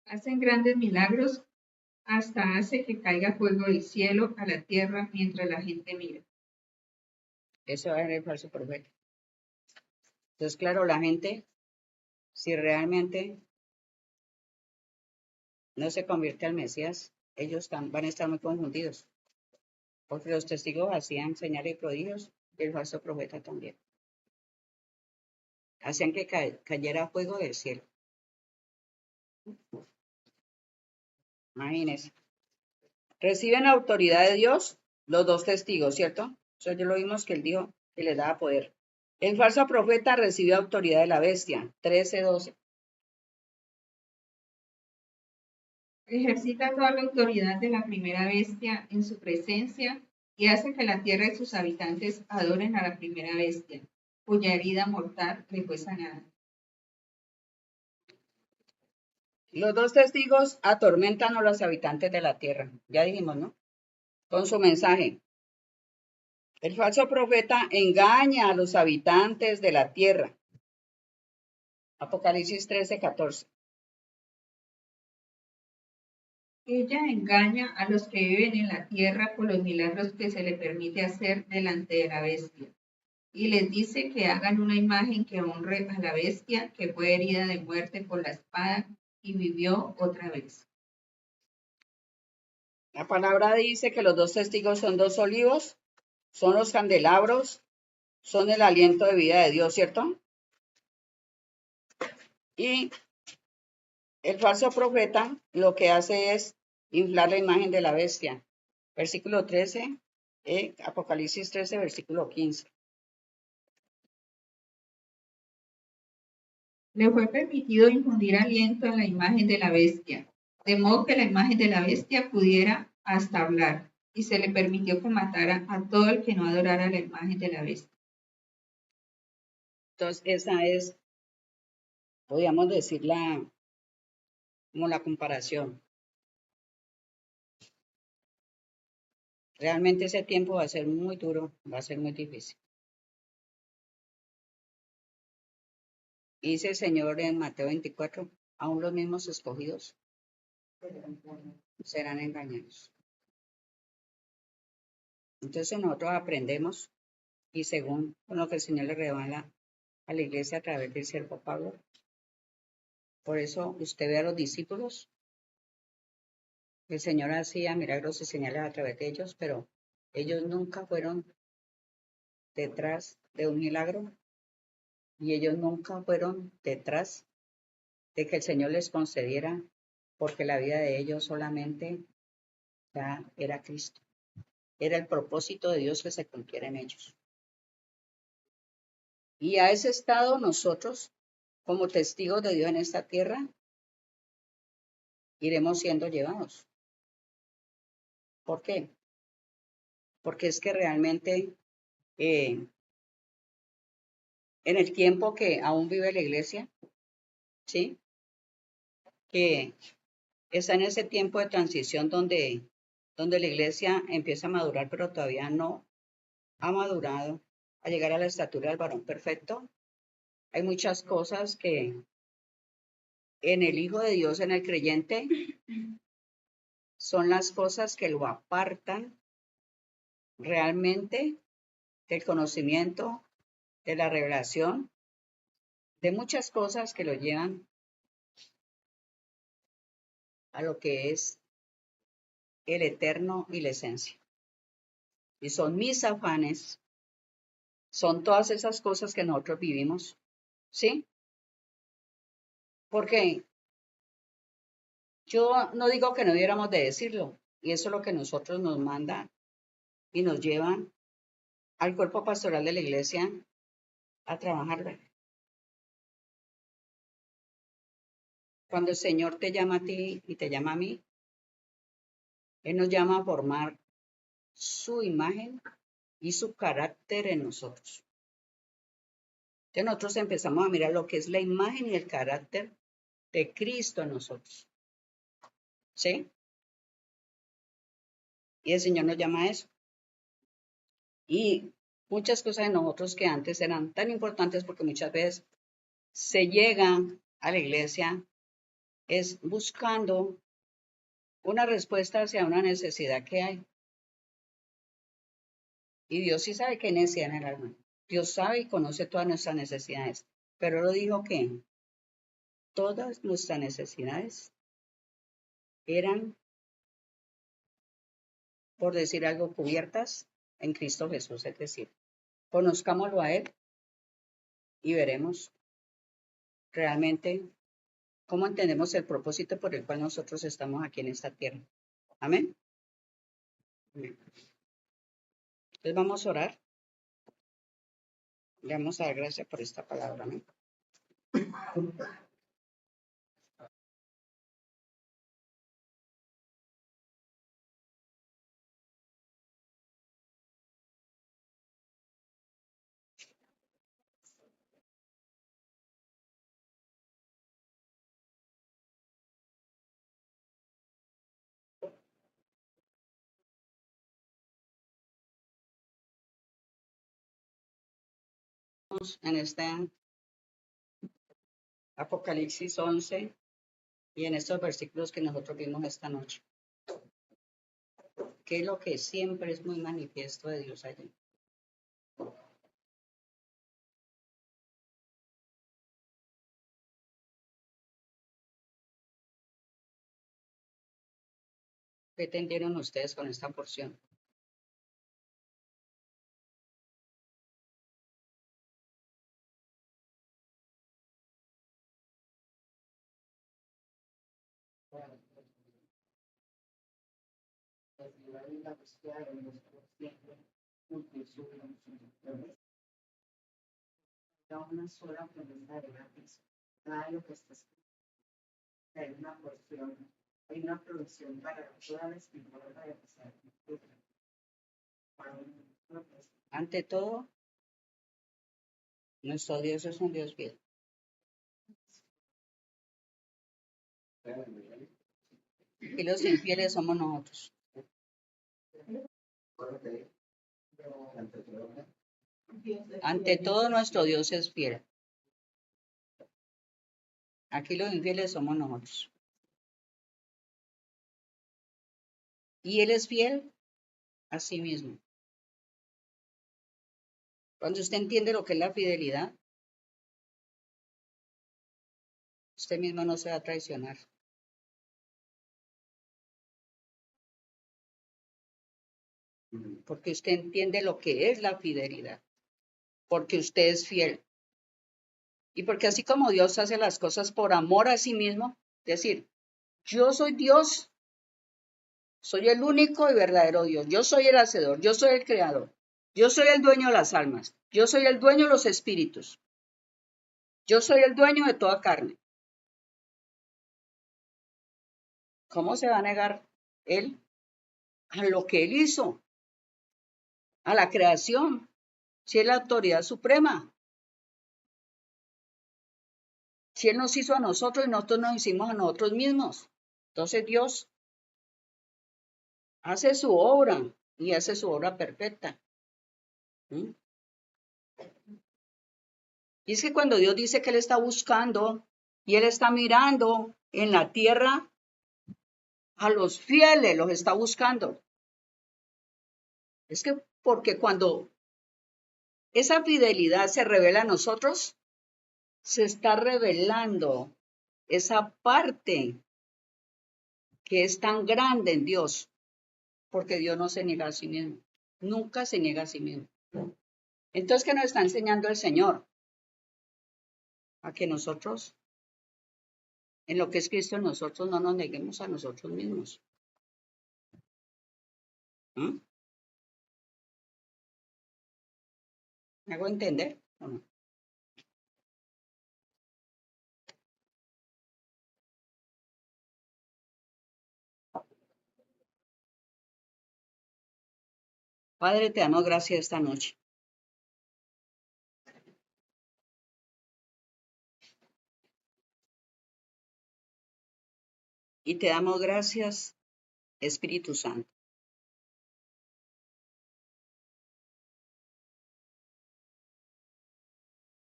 Hacen grandes milagros, hasta hace que caiga fuego del cielo a la tierra mientras la gente mira. Eso va a ser el falso profeta. Entonces, claro, la gente, si realmente no se convierte al Mesías, ellos van a estar muy confundidos. Porque los testigos hacían señales y prodigios y el falso profeta también. Hacían que cayera fuego del cielo. Imagínense. Reciben autoridad de Dios los dos testigos, ¿cierto? Eso ya lo vimos que él dijo que les daba poder. El falso profeta recibió autoridad de la bestia, 13:12. Ejercita toda la autoridad de la primera bestia en su presencia y hace que la tierra y sus habitantes adoren a la primera bestia, cuya herida mortal le fue sanada. Los dos testigos atormentan a los habitantes de la tierra, ya dijimos, ¿no? Con su mensaje. El falso profeta engaña a los habitantes de la tierra. Apocalipsis 13:14. Ella engaña a los que viven en la tierra por los milagros que se le permite hacer delante de la bestia. Y les dice que hagan una imagen que honre a la bestia que fue herida de muerte por la espada y vivió otra vez. La palabra dice que los dos testigos son dos olivos, son los candelabros, son el aliento de vida de Dios, ¿cierto? Y el falso profeta lo que hace es inflar la imagen de la bestia. Versículo 13, Apocalipsis 13, versículo 15. Le fue permitido infundir aliento en la imagen de la bestia, de modo que la imagen de la bestia pudiera hasta hablar, y se le permitió que matara a todo el que no adorara la imagen de la bestia. Entonces, esa es, podríamos decir, como la comparación. Realmente ese tiempo va a ser muy duro, va a ser muy difícil. Dice el Señor en Mateo 24, aún los mismos escogidos serán engañados. Entonces nosotros aprendemos y según lo que el Señor le revela a la iglesia a través del siervo Pablo. Por eso usted ve a los discípulos, el Señor hacía milagros y señales a través de ellos, pero ellos nunca fueron detrás de un milagro y ellos nunca fueron detrás de que el Señor les concediera, porque la vida de ellos solamente ya era Cristo. Era el propósito de Dios que se cumpliera en ellos. Y a ese estado nosotros, como testigos de Dios en esta tierra, iremos siendo llevados. ¿Por qué? Porque es que realmente en el tiempo que aún vive la iglesia, ¿sí? Que está en ese tiempo de transición donde la iglesia empieza a madurar, pero todavía no ha madurado a llegar a la estatura del varón perfecto. Hay muchas cosas que en el Hijo de Dios, en el creyente, son las cosas que lo apartan realmente del conocimiento, de la revelación, de muchas cosas que lo llevan a lo que es el eterno y la esencia. Y son mis afanes, son todas esas cosas que nosotros vivimos, ¿sí? Porque yo no digo que no debiéramos de decirlo, y eso es lo que nosotros nos manda y nos lleva al cuerpo pastoral de la iglesia a trabajar. Cuando el Señor te llama a ti y te llama a mí, Él nos llama a formar su imagen y su carácter en nosotros. Entonces nosotros empezamos a mirar lo que es la imagen y el carácter de Cristo en nosotros. ¿Sí? Y el Señor nos llama a eso. Y muchas cosas de nosotros que antes eran tan importantes porque muchas veces se llega a la iglesia es buscando una respuesta hacia una necesidad que hay. Y Dios sí sabe qué necesidad en el alma. Dios sabe y conoce todas nuestras necesidades. Pero lo dijo que todas nuestras necesidades eran, por decir algo, cubiertas en Cristo Jesús. Es decir, Conozcámoslo a Él y veremos realmente cómo entendemos el propósito por el cual nosotros estamos aquí en esta tierra. Amén. Amén. Entonces vamos a orar. Le vamos a dar gracias por esta palabra. Amén. En este Apocalipsis 11 y en estos versículos que nosotros vimos esta noche, que es lo que siempre es muy manifiesto de Dios allí. ¿Qué entendieron ustedes con esta porción? Una sola promesa de gratis. Nada de lo que está escrito. Hay una porción, hay una provisión para toda la escritura para pasar. Ante todo, nuestro Dios es un Dios fiel. Y los infieles somos nosotros. Ante todo, nuestro Dios es fiel. Aquí los infieles somos nosotros. Y Él es fiel a sí mismo. Cuando usted entiende lo que es la fidelidad, usted mismo no se va a traicionar. Porque usted entiende lo que es la fidelidad. Porque usted es fiel. Y porque así como Dios hace las cosas por amor a sí mismo, es decir, yo soy Dios, soy el único y verdadero Dios, yo soy el hacedor, yo soy el creador, yo soy el dueño de las almas, yo soy el dueño de los espíritus, yo soy el dueño de toda carne. ¿Cómo se va a negar Él a lo que Él hizo, a la creación, si es la autoridad suprema? Si Él nos hizo a nosotros y nosotros nos hicimos a nosotros mismos. Entonces Dios hace su obra y hace su obra perfecta. ¿Mm? Y es que cuando Dios dice que Él está buscando y Él está mirando en la tierra a los fieles, los está buscando. Es que porque cuando esa fidelidad se revela a nosotros, se está revelando esa parte que es tan grande en Dios, porque Dios no se niega a sí mismo, nunca se niega a sí mismo. Entonces, ¿qué nos está enseñando el Señor? A que nosotros, en lo que es Cristo en nosotros, no nos neguemos a nosotros mismos. ¿Mm? ¿Me hago entender o no? Padre, te damos gracias esta noche. Y te damos gracias, Espíritu Santo.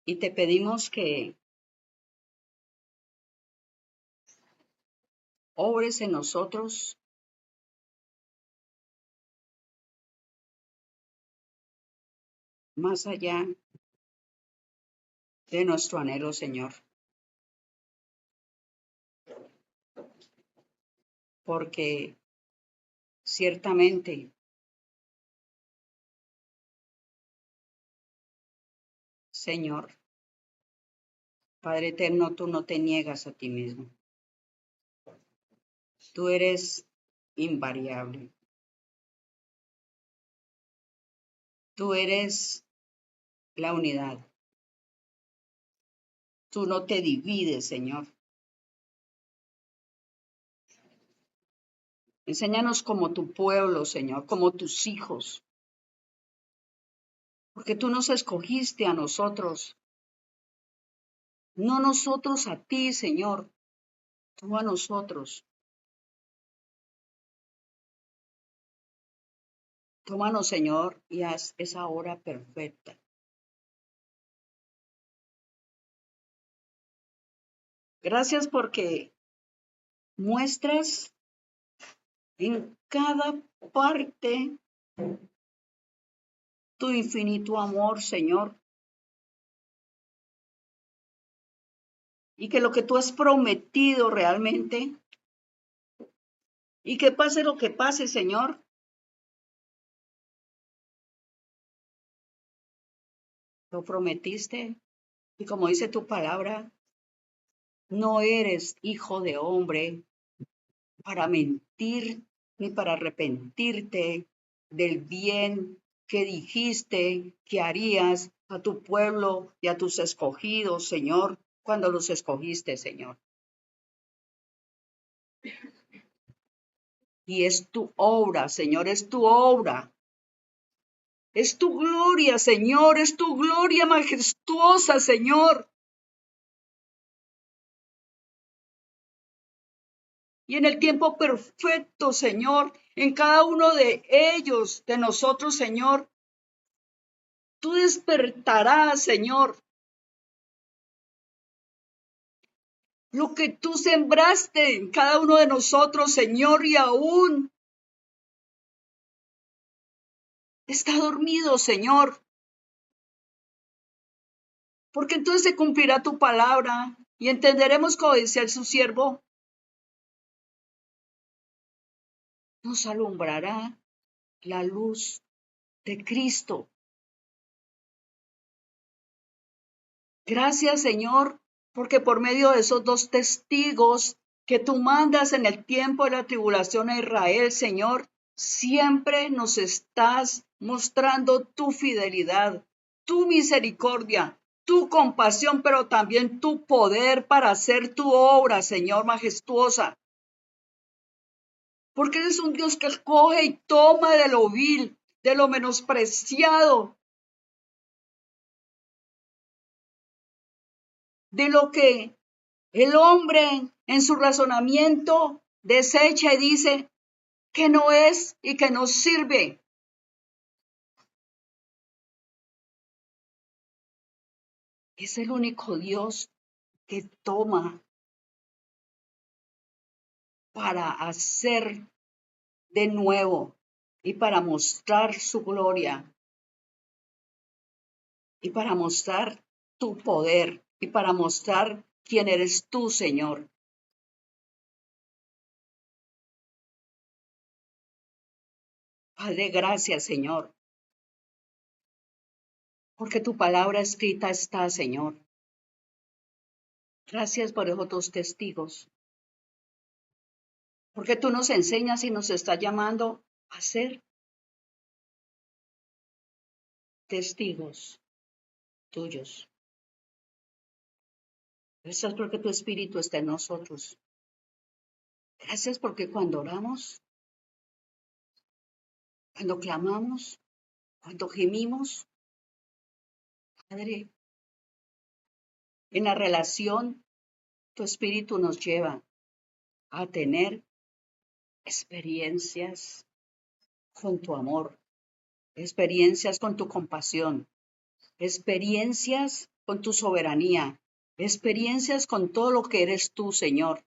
Y te pedimos que obres en nosotros más allá de nuestro anhelo, Señor. Porque ciertamente Señor, Padre eterno, tú no te niegas a ti mismo. Tú eres invariable. Tú eres la unidad. Tú no te divides, Señor. Enséñanos como tu pueblo, Señor, como tus hijos. Porque tú nos escogiste a nosotros. No nosotros a ti, Señor. Tú a nosotros. Tómanos, Señor, y haz esa hora perfecta. Gracias porque muestras en cada parte tu infinito amor, Señor. Y que lo que tú has prometido realmente, y que pase lo que pase, Señor, lo prometiste. Y como dice tu palabra, no eres hijo de hombre para mentir ni para arrepentirte del bien que dijiste que harías a tu pueblo y a tus escogidos, Señor, cuando los escogiste, Señor. Y es tu obra, Señor, es tu obra. Es tu gloria, Señor, es tu gloria majestuosa, Señor. Y en el tiempo perfecto, Señor, en cada uno de ellos, de nosotros, Señor, tú despertarás, Señor, lo que tú sembraste en cada uno de nosotros, Señor, y aún está dormido, Señor. Porque entonces se cumplirá tu palabra y entenderemos, como decía su siervo, nos alumbrará la luz de Cristo. Gracias, Señor, porque por medio de esos dos testigos que tú mandas en el tiempo de la tribulación a Israel, Señor, siempre nos estás mostrando tu fidelidad, tu misericordia, tu compasión, pero también tu poder para hacer tu obra, Señor, majestuosa. Porque eres un Dios que coge y toma de lo vil, de lo menospreciado, de lo que el hombre en su razonamiento desecha y dice que no es y que no sirve. Es el único Dios que toma para hacer de nuevo y para mostrar su gloria y para mostrar tu poder y para mostrar quién eres tú, Señor. Padre, gracias, Señor, porque tu palabra escrita está, Señor. Gracias por esos dos testigos, porque tú nos enseñas y nos estás llamando a ser testigos tuyos. Gracias porque tu espíritu está en nosotros. Gracias porque cuando oramos, cuando clamamos, cuando gemimos, Padre, en la relación, tu espíritu nos lleva a tener experiencias con tu amor, experiencias con tu compasión, experiencias con tu soberanía, experiencias con todo lo que eres tú, Señor.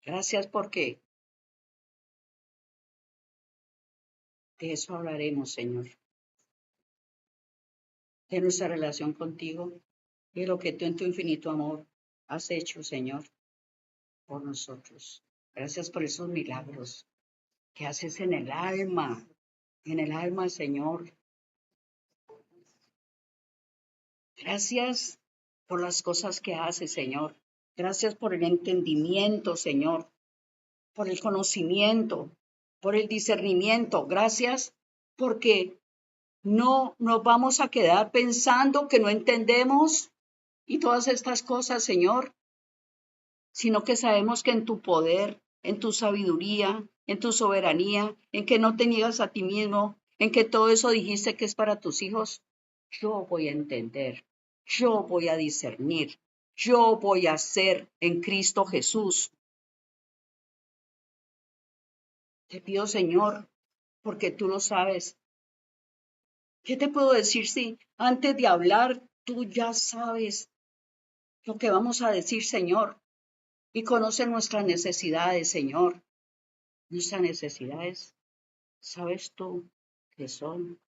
Gracias porque de eso hablaremos, Señor, de nuestra relación contigo y de lo que tú en tu infinito amor has hecho, Señor, por nosotros. Gracias por esos milagros que haces en el alma, Señor. Gracias por las cosas que haces, Señor. Gracias por el entendimiento, Señor, por el conocimiento, por el discernimiento. Gracias porque no nos vamos a quedar pensando que no entendemos y todas estas cosas, Señor, sino que sabemos que en tu poder, en tu sabiduría, en tu soberanía, en que no te niegas a ti mismo, en que todo eso dijiste que es para tus hijos, yo voy a entender, yo voy a discernir, yo voy a ser en Cristo Jesús. Te pido, Señor, porque tú lo sabes. ¿Qué te puedo decir si antes de hablar tú ya sabes lo que vamos a decir, Señor? Y conoce nuestras necesidades, Señor. Nuestras necesidades, sabes tú que son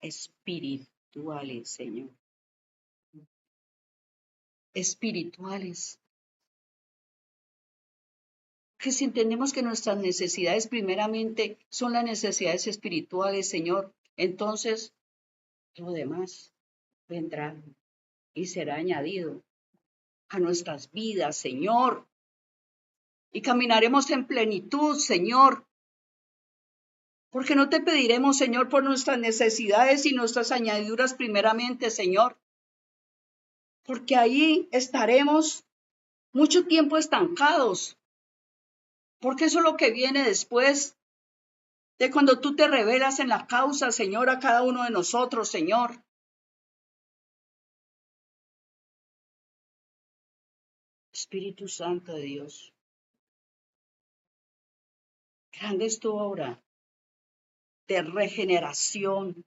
espirituales, Señor. Espirituales. Que si entendemos que nuestras necesidades primeramente son las necesidades espirituales, Señor, entonces lo demás vendrá y será añadido a nuestras vidas, Señor. Y caminaremos en plenitud, Señor. Porque no te pediremos, Señor, por nuestras necesidades y nuestras añadiduras primeramente, Señor. Porque ahí estaremos mucho tiempo estancados. Porque eso es lo que viene después de cuando tú te revelas en la causa, Señor, a cada uno de nosotros, Señor. Espíritu Santo de Dios, grande es tu obra de regeneración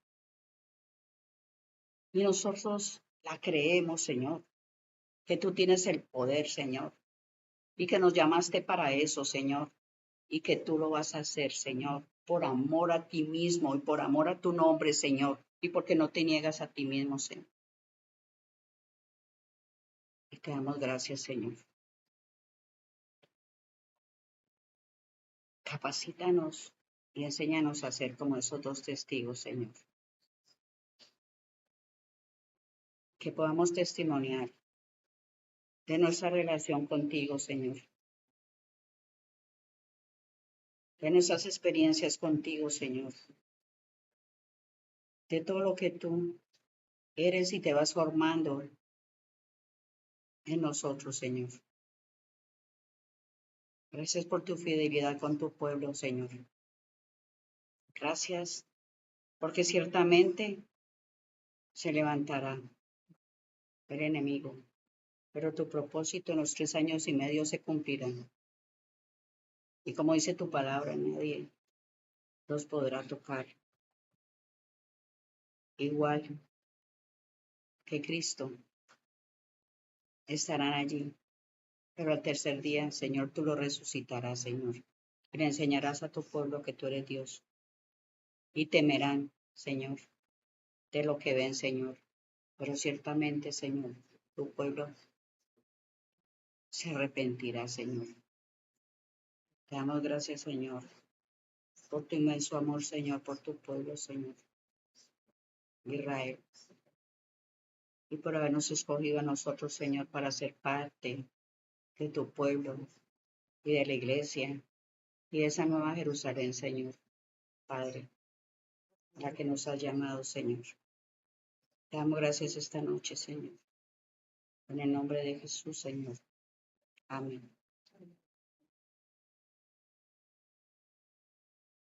y nosotros la creemos, Señor, que tú tienes el poder, Señor, y que nos llamaste para eso, Señor, y que tú lo vas a hacer, Señor, por amor a ti mismo y por amor a tu nombre, Señor, y porque no te niegas a ti mismo, Señor. Y te damos gracias, Señor. Capacítanos y enséñanos a ser como esos dos testigos, Señor. Que podamos testimoniar de nuestra relación contigo, Señor. De nuestras experiencias contigo, Señor. De todo lo que tú eres y te vas formando en nosotros, Señor. Gracias por tu fidelidad con tu pueblo, Señor. Gracias porque ciertamente se levantará el enemigo, pero tu propósito en los 3 años y medio se cumplirá. Y como dice tu palabra, nadie los podrá tocar. Igual que Cristo, estarán allí. Pero al tercer día, Señor, tú lo resucitarás, Señor. Y le enseñarás a tu pueblo que tú eres Dios. Y temerán, Señor, de lo que ven, Señor. Pero ciertamente, Señor, tu pueblo se arrepentirá, Señor. Te damos gracias, Señor, por tu inmenso amor, Señor, por tu pueblo, Señor, Israel. Y por habernos escogido a nosotros, Señor, para ser parte de tu pueblo y de la iglesia y de esa nueva Jerusalén, Señor, Padre, la que nos has llamado, Señor. Te damos gracias esta noche, Señor. En el nombre de Jesús, Señor. Amén.